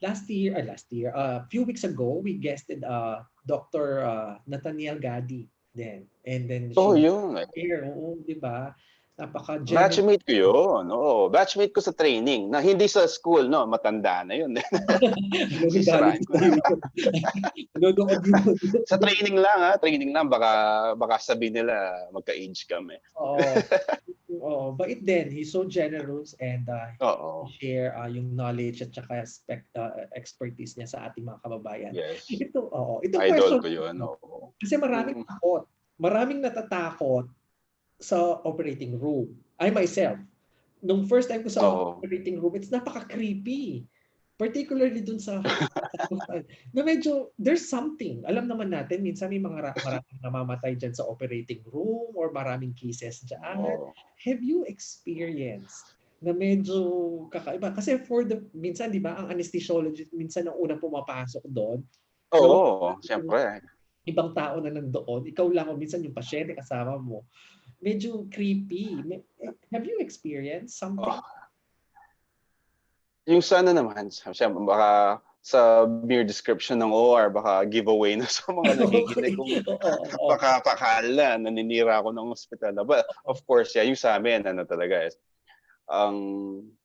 last year, a few weeks ago, we guested Dr. Nathaniel Gadi then. And then yun. di ba? Batchmate ko yun. Batchmate ko sa training. Na hindi sa school, matanda na yun. Sa training lang, baka sabihin nila magka-age kami. But then, he's so generous and share yung knowledge at saka expertise niya sa ating mga kababayan. Yes. Ito idol ko yun. Kasi maraming takot. Maraming natatakot sa operating room. I myself, nung first time ko sa operating room, it's napaka-creepy. Particularly dun sa na medyo there's something. Alam naman natin, minsan may maraming namamatay dyan sa operating room or maraming cases dyan. Have you experienced na medyo kakaiba? Kasi minsan, di ba, ang anesthesiologist, minsan ang unang pumapasok doon. Siyempre. Ibang tao na nandoon. Ikaw lang o minsan yung pasyente kasama mo. Medyo creepy. Have you experienced something? Yung sana naman, baka sa mere description ng OR, baka giveaway na sa mga nakikinig kung baka pakala, naninira ako ng ospital. But of course, yung sa amin, talaga is,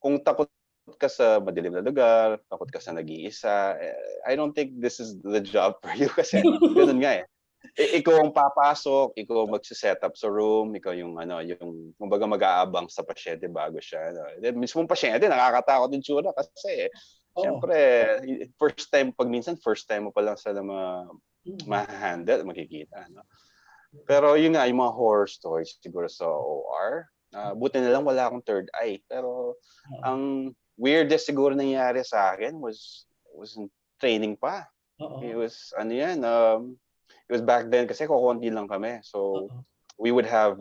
kung takot ka sa madilim na lugar, takot ka sa nag-iisa. I don't think this is the job for you kasi ganun nga eh. Ikaw ang papasok, ikaw ang magse-set up sa room, ikaw yung kumbaga mag-aabang sa pasyente bago siya. Then mismong pasyente nakakatakot yung tsura kasi Oo. syempre first time mo pa lang sila ma-handle, makikita, no? Pero yun nga, yung mga horror stories siguro sa OR, buti na lang wala akong third eye. Pero ang weirdest siguro nangyari sa akin was training pa. It Oo. was it was back then kasi kukunti lang kami. So Oo. we would have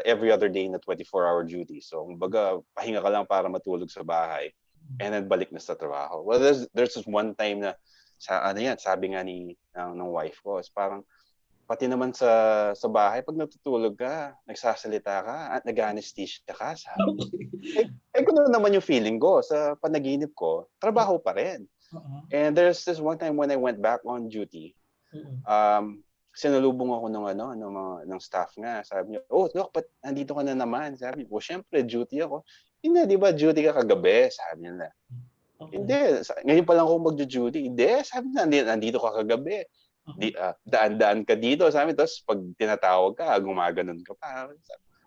every other day na 24-hour duty. So kumbaga pahinga ka lang para matulog sa bahay and then balik na sa trabaho. Well, there's this one time na sabi nga ng wife ko, is parang pati naman sa bahay pag natutulog ka, nagsasalita ka at nag-anesthesia ka, sabi. Ganoon naman yung feeling ko sa panaginip ko, trabaho pa rin. Oo. And there's this one time when I went back on duty, sinalubong ako ng staff nga. Sabi niya, "Oh, Doc, ba't nandito ka na naman?" Sabi ko, "Syempre, duty ako." "Hindi, di ba duty ka kagabi?" Sabi niya na. "Hindi, ngayon pa lang ako mag-duty." "Hindi," sabi niya, "nandito ka kagabi. Daan-daan ka dito." Sabi, tapos pag tinatawag ka, gumaganon ka pa.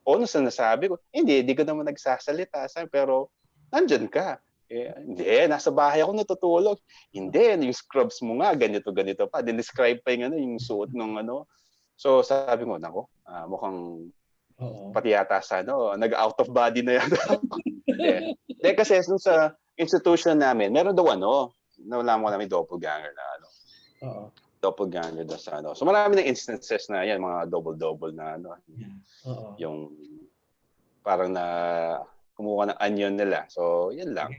"Oo, nung sinasabi ko, hindi ka naman nagsasalita." Sabi, "Pero nandyan ka." Hindi, nasa bahay ako natutulog. "Hindi, yung scrubs mo nga, ganito-ganito pa." Describe pa yung suot ng ano. So sabi ko, nako, mukhang Oo. pati yata sa nag-out of body na yata. Hindi, kasi sa institution namin, meron daw nalaman ko na may doppelganger na Oo. doppelganger daw sa So marami ng instances na yan, mga double-double na Yeah. Oo. yung parang na kumuha ng onion nila. So, yan lang.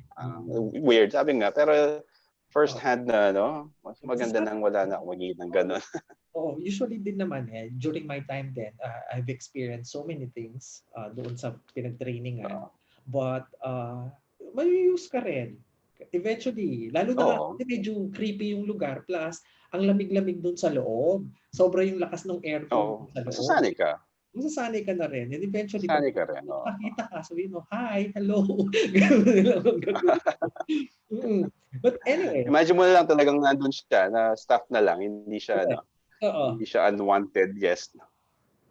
Weird, sabi nga. Pero first hand na, mas maganda nang wala na akong magiging ng ganun. Oo, usually din naman during my time din, I've experienced so many things doon sa pinag-trainingan. But may use ka rin. Eventually, lalo na Oo. medyo creepy yung lugar plus ang lamig-lamig doon sa loob. Sobra yung lakas ng aircon Oo. sa loob. Masasanay ka. Masasanay ka na rin. And eventually, pag Masasanay ka rin. Oo. nakita ka, sabihin mo, "Hi, hello." Ganun lang ang gagawin mo. But anyway, Imagine mo na lang talagang nandun siya, na staff na lang, hindi siya, correct. Oo. hindi siya unwanted guest.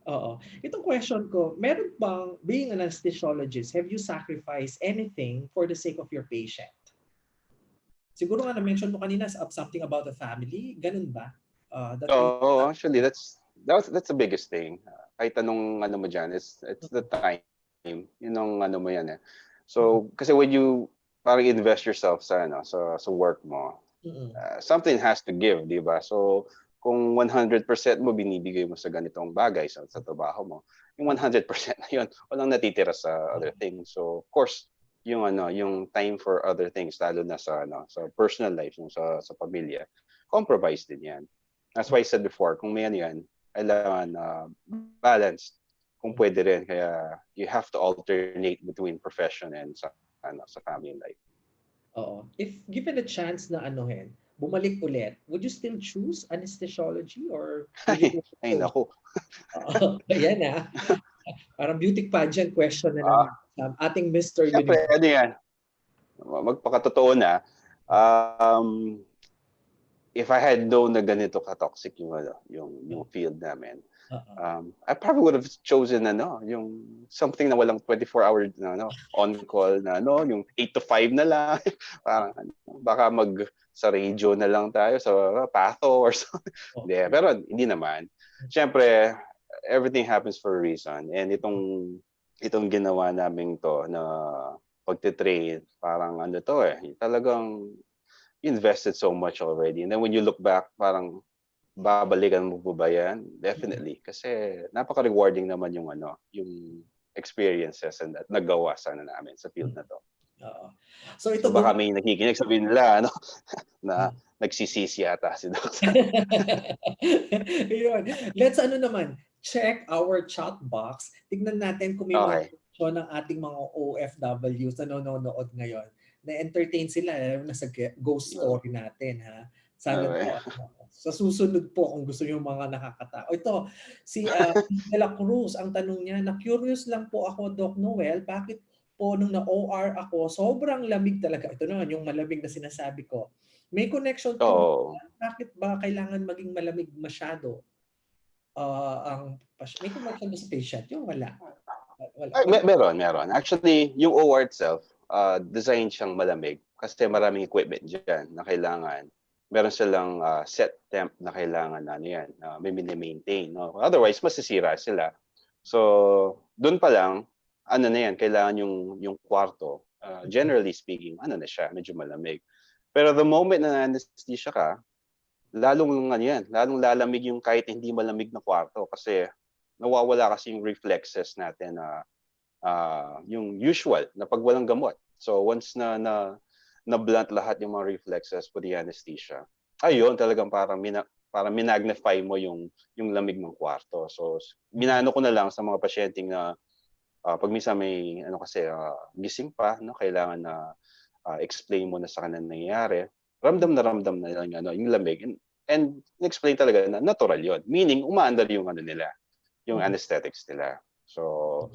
Oo. Itong question ko, meron bang, being an anesthesiologist, have you sacrificed anything for the sake of your patient? Siguro nga na-mention mo kanina something about the family. Ganun ba? That may Oo, actually, that's the biggest thing. Kahit anong mo dyan, it's the time. Yun ang mo yan eh. So, kasi when you parang invest yourself sa sa work mo, something has to give, di ba? So, kung 100% mo binibigay mo sa ganitong bagay sa trabaho mo, yung 100% na yun, walang natitira sa other things. So, of course, yung time for other things, lalo na sa personal life, sa pamilya, compromise din yan. That's why I said before, kung may yan, kailangan balanced kung pwede rin. Kaya you have to alternate between profession and sa family life. Oo. If given a chance na bumalik ulit, would you still choose anesthesiology or would you Ay, naku. Ayan parang beauty pageant question na naman. Ating Mr. Siyempre, Universe. yan. Magpakatotoo na, if I had known na ganito ka-toxic yung field namin, I probably would have chosen yung something na walang 24-hour on-call na yung 8 to 5 na lang. Parang baka sa radio na lang tayo sa patho or something. Pero hindi naman. Siyempre, everything happens for a reason. And itong ginawa namin to na pagtitrain, parang talagang invested so much already. And then when you look back, parang babalikan mo po ba yan? Definitely. Kasi napaka-rewarding naman yung experiences and nagawa sana namin sa field na to. So ito baka may nakikinig, sabihin nila na nagsisisi yata si Doc. Let's naman, check our chat box. Tignan natin kung may mga question ng ating mga OFWs na nanonood ngayon. Na-entertain sila sa ghost story natin. Sana sa susunod po kung gusto niyo mga nakakatawa. Ito, si De La Cruz, ang tanong niya, na-curious lang po ako, Doc Noel, bakit ako, nung na-OR ako, sobrang lamig talaga. Ito naman yung malamig na sinasabi ko. May connection to Oo. bakit ba kailangan maging malamig masyado may connection ba sa patient? Yung wala. Wala. Ay, meron. Actually, yung OR itself, design siyang malamig kasi maraming equipment diyan na kailangan. Meron silang set temp na kailangan ano yan, may mini-maintain. No? Otherwise, masisira sila. So, doon pa lang, ano na yan, kailangan yung kwarto, generally speaking, ano na siya, medyo malamig. Pero the moment na anesthesia ka, lalong ano yan, lalong lalamig yung kahit hindi malamig na kwarto kasi nawawala kasi yung reflexes natin na yung usual na pag walang gamot. So once na blunt lahat yung mga reflexes for the anesthesia, ayun talagang parang minagnify mo yung lamig ng kwarto. So minano ko na lang sa mga pasyenteng na pag minsan may ano kasi gising pa, no, kailangan na explain mo na sa kanila nangyayari. Ramdam na yung lamig and explain talaga na natural yon. Meaning umaandar yung ano nila, yung anesthetics nila. So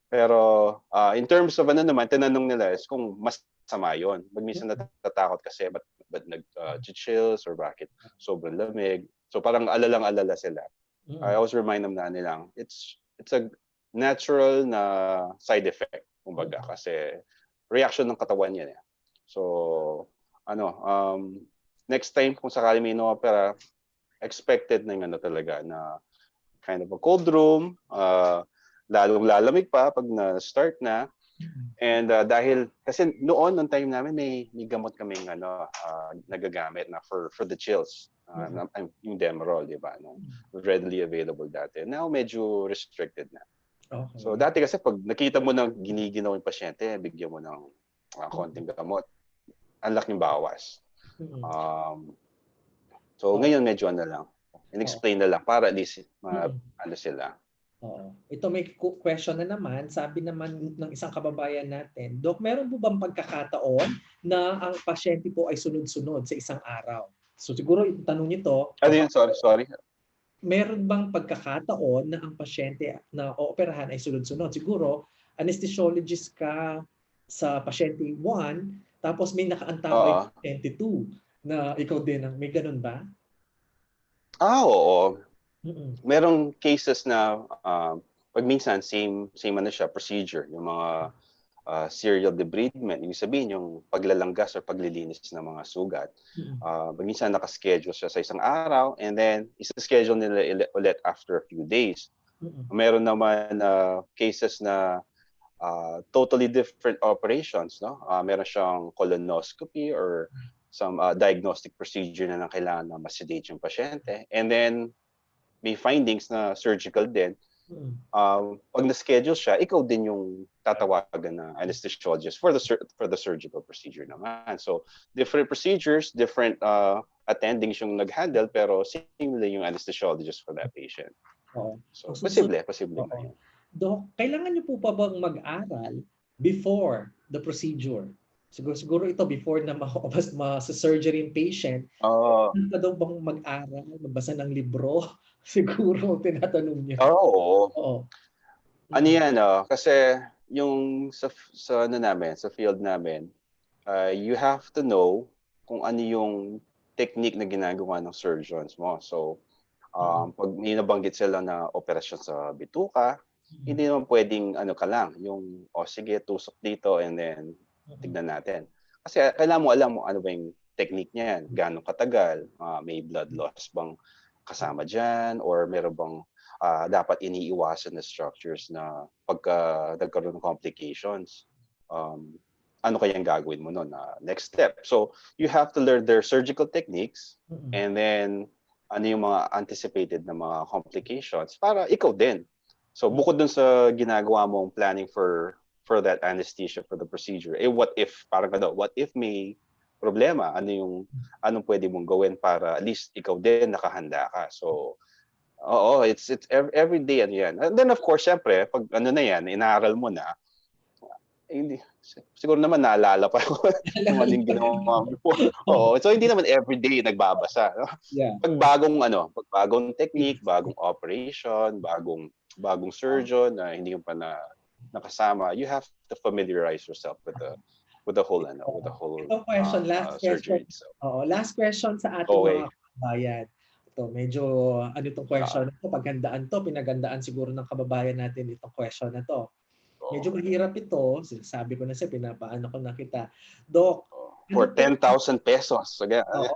pero in terms of ano naman, tinanong nila is kung masama yun. Pag minsan natatakot kasi ba't nag-chills or bakit sobrang lamig. So parang alalang-alala sila. I always remind them na nilang it's a natural na side effect, kumbaga, kasi reaction ng katawan yan. So next time kung sakali may no-opera, expected na yung ano talaga na kind of a cold room, lalong lalamig pa pag na-start na. And dahil kasi noon time namin may gamot kaming nagagamit na for the chills. Yung Demerol, di ba? No? Readily available dati. Now medyo restricted na. Okay. So dati kasi pag nakita mo na giniginaw yung pasyente, bigyan mo ng konting gamot, ang laking bawas. So ngayon medyo ano lang, in-explain na lang para at least ano sila. Ito may question na naman. Sabi naman ng isang kababayan natin, Dok, meron po bang pagkakataon na ang pasyente po ay sunod-sunod sa isang araw? So siguro yung tanong nito, Ano yun? Sorry. meron bang pagkakataon na ang pasyente na ooperahan ay sunod-sunod? Siguro, anesthesiologist ka sa pasyente 1, tapos may nakaantabay sa pasyente 2 na ikaw din. May ganun ba? Oo. Merong cases na pag minsan same ano siya, procedure, yung mga serial debridement, ibig sabihin yung paglalanggas or paglilinis ng mga sugat. Pag minsan nakaschedule siya sa isang araw and then isa-schedule nila ulit after a few days. Meron naman cases na totally different operations, no? Meron siyang colonoscopy or some diagnostic procedure na kailangan na ma-sedate yung pasyente. And then may findings na surgical din. Pag na-schedule siya, ikaw din yung tatawagan na anesthesiologist for the surgical procedure naman. So, different procedures, different attendings yung nag-handle, pero same lang yung anesthesiologist for that patient. So, posible na yun. Dok, kailangan niyo po pa bang mag-aral before the procedure? Siguro ito before na ma-surgery yung patient. Kailangan pa daw bang mag-aral, magbasa ng libro? Siguro tinatanong niya. Oo. Ano yan, kasi yung sa ano namin, sa field namin, you have to know kung ano yung technique na ginagawa ng surgeons mo. So, pag may nabanggit sila na operasyon sa bituka, hindi naman pwedeng ano ka lang, yung sige, tusok dito and then tignan natin. Kasi kailangan mo alam mo ano ba yung technique niyan, gaano katagal, may blood loss bang kasama dyan, or meron bang dapat iniiwasan na structures na pagka nagkaroon ng complications, ano kayang gagawin mo nun next step. So you have to learn their surgical techniques and then ano yung mga anticipated na mga complications para ikaw din. So bukod dun sa ginagawa mong planning for that anesthesia, for the procedure, what if, parang what if may problema, anong pwede mong gawin para at least ikaw din nakahanda ka. So it's every day ano yan. And then of course, syempre, pag ano na yan, inaaral mo na, hindi siguro naman naalala pa ako ng anong ginawa before. So hindi naman everyday nagbabasa, no? Pag bagong technique, bagong operation, bagong surgeon na hindi mo pa nakasama, you have to familiarize yourself with the whole Itong question, last question. surgery itself. Oo, last question sa ating Okay. mga kababayan. Ito, medyo ano itong question na to, paghandaan to, pinaghandaan siguro ng kababayan natin itong question na to. Medyo mahirap ito, sinasabi ko na siya, pinapaano ko na kita. Doc, ano For po, 10,000 pesos. Again. oo,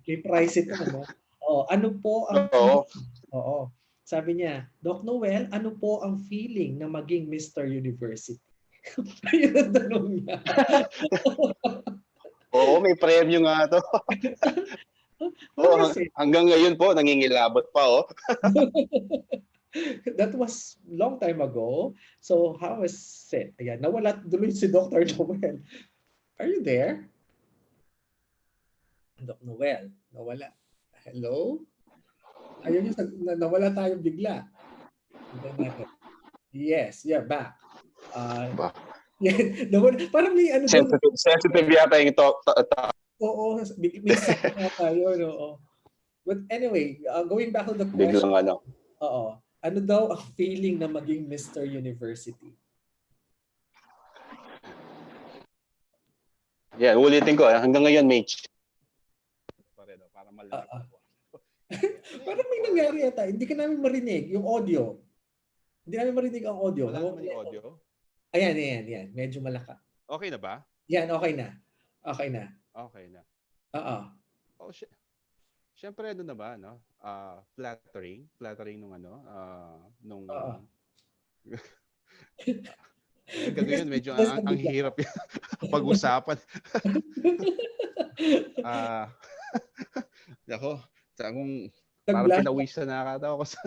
may price ito, no? Oo, ano po ang Oo. Oo. Sabi niya, Doc Noel, ano po ang feeling na maging Mr. University? Yun ang tanong niya. Oo, may premyo nga to. What is it? Hanggang ngayon po, nangingilabot pa, oh. That was long time ago. So how is it? Ayan, nawala tuloy si Dr. Joel. Are you there? Doc Noel, nawala. Hello? Ayun yung nawala tayo bigla. Tignan natin. Yes, yeah, back. Ba? Yeah, nawala. Parang may ano doon. Sensitive yata yung talk. Oo, may sound na tayo. Oo. But anyway, going back to the question. Biglang ano. Oo. Ano daw ang feeling na maging Mr. University? Yeah, ulitin ko. Hanggang ngayon may para malaman ko. Parang may nangyari yata. Hindi ka namin marinig yung audio. Hindi namin marinig ang audio. Wala naman yung audio? Ayan. Medyo malaka. Okay na ba? Yan, okay na. Okay na. Okay na. Oo. Oh, Siyempre, ano na ba, no? Flattering nung ano, nung... Ganun yun, medyo ang hirap pag-usapan. Ako, parang pinawisan na nakatawa ko sa...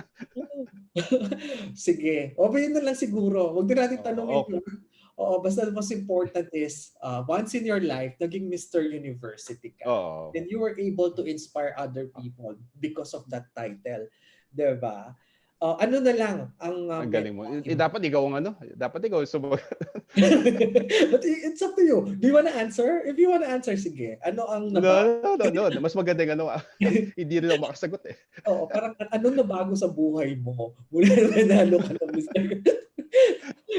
Sige. O, yun na lang siguro. Huwag din natin tanongin yun. Oo, basta the most important is, once in your life, naging Mr. University ka. Then you were able to inspire other people because of that title. Diba? Ano na lang ang galing mo. Dapat ikaw ang ano? Dapat ikaw sumagot. But it's up to you. Do you want to answer? If you want to answer, sige. Ano ang nabago? No. Mas maganda yung ano. Hindi rin ako makasagot eh. Oo, parang ano nabago sa buhay mo? Mula na nanalo ka ng Mr.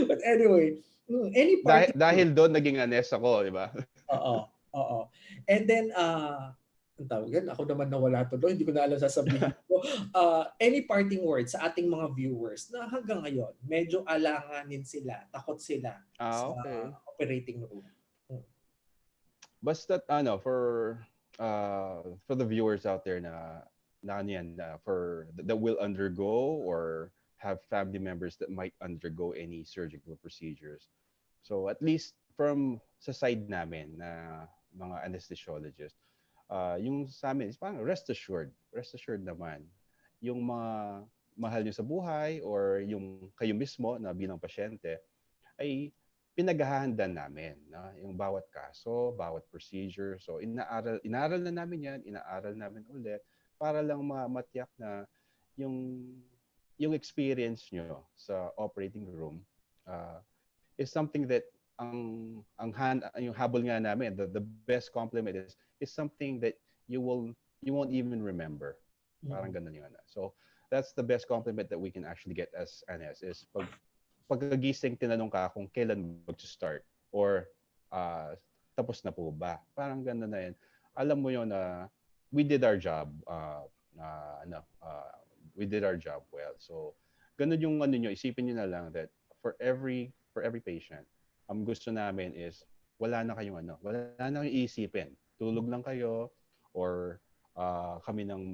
But anyway, any part dahil doon naging honest ako, di ba? Oo. And then ang tawag yan, ako naman nawala tuloy, hindi ko na alam sasabihin ko. Any parting words sa ating mga viewers na hanggang ngayon, medyo alanganin sila, takot sila sa operating room. Basta for the viewers out there na for that will undergo or have family members that might undergo any surgical procedures. So at least from sa side namin na mga anesthesiologists, yung sa amin is parang rest assured naman yung mga mahal nyo sa buhay or yung kayo mismo na bilang pasyente ay pinaghahandaan namin, no? Yung bawat kaso, bawat procedure. So inaaral na namin yan, inaaral namin ulit para lang matiyak na yung experience nyo sa operating room is something that yung habol nga namin, the best compliment is something that you won't even remember. Parang ganun yung ano. So that's the best compliment that we can actually get as NS is pagkagising tinanong ka kung kailan mag-start or tapos na po ba. Parang ganun na yan. Alam mo yun na we did our job. We did our job well. So ganun yung ano nyo, isipin nyo na lang that for every patient, ang gusto namin is wala na kayong iisipin. Tulog lang kayo or kami nang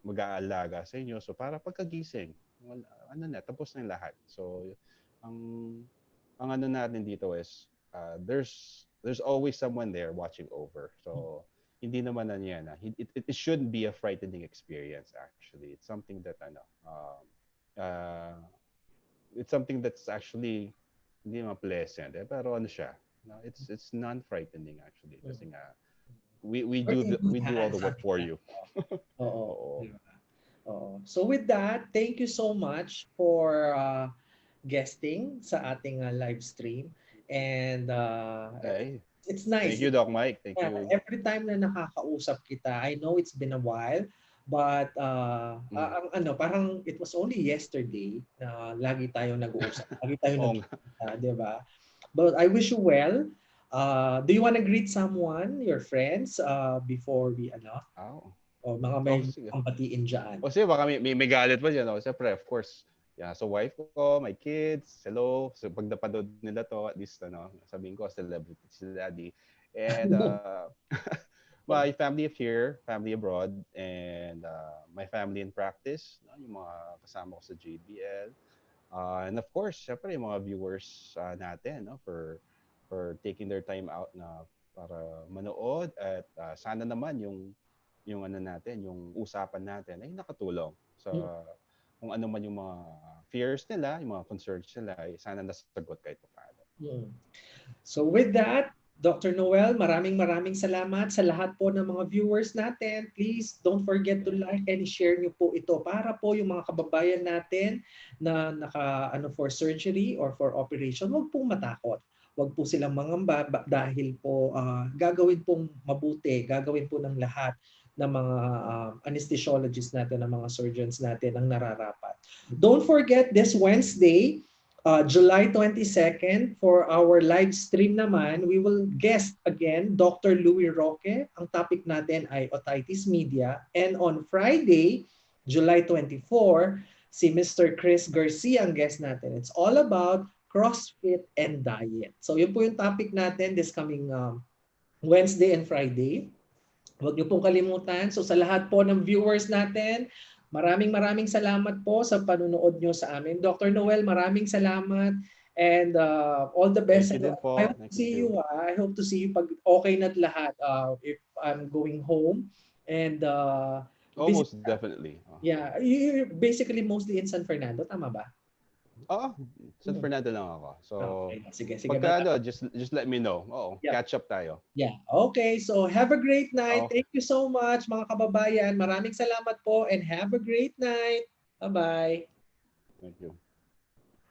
mag-aalaga sa inyo. So para pagkagising, tapos na yung lahat. So ang ano natin dito is there's always someone there watching over. So hindi naman yan. It shouldn't be a frightening experience actually. It's something that it's something that's actually hindi naman pleasant pero ano siya, no, it's non-frightening actually kasi nga we do all the work for you. Oo. So with that, thank you so much for guesting sa ating live stream and it's nice. Thank you, Doc Mike. Thank you. Every time na nakakausap kita, I know it's been a while, But Mm. ang ano, parang it was only yesterday na lagi tayong nag-uusap, lagi tayong Oo nga. nagkikita, 'di ba? But I wish you well. Do you want to greet someone, your friends, before we ano, Oo. o mga may Sige. pambatiin diyan? O sige, baka may galit pa diyan, siyempre of course, yeah, so wife ko, my kids, hello. So pag napanood nila 'to, at least sabihin ko celebrity si daddy. And my family here, family abroad, and my family in practice, no, yung mga kasama ko sa JBL. And of course, syempre yung mga viewers natin, no, for taking their time out na para manood, at sana naman yung ano natin, yung usapan natin ay nakatulong sa kung ano man yung mga fears nila, yung mga concerns nila, ay sana nasagot kahit paano. Mm. So with that, Dr. Noel, maraming salamat sa lahat po ng mga viewers natin. Please don't forget to Yeah. like and share niyo po ito para po yung mga kababayan natin na for surgery or for operation, wag pong matakot. Wag po silang mangamba dahil po gagawin pong mabuti, gagawin po ng lahat ng mga anesthesiologists natin, ng mga surgeons natin ang nararapat. Don't forget this Wednesday, July 22nd, for our live stream naman, we will guest again Dr. Louis Roque. Ang topic natin ay otitis media. And on Friday, July 24, si Mr. Chris Garcia ang guest natin. It's all about CrossFit and diet. So yun po yung topic natin this coming Wednesday and Friday. Huwag niyo pong kalimutan. So sa lahat po ng viewers natin, maraming salamat po sa panunood niyo sa amin. Dr. Noel, maraming salamat and all the best. Thank you din I po. hope to Thank see you. you. I hope to see you pag okay na't lahat if I'm going home and visit. Almost definitely. Yeah, you're basically mostly in San Fernando, tama ba? Oo, San Hmm. Fernando lang ako. So, Okay, sige. pagka just let me know. Oo, Yeah. catch up tayo. Yeah. Okay, so have a great night. Okay. Thank you so much mga kababayan. Maraming salamat po and have a great night. Bye-bye. Thank you.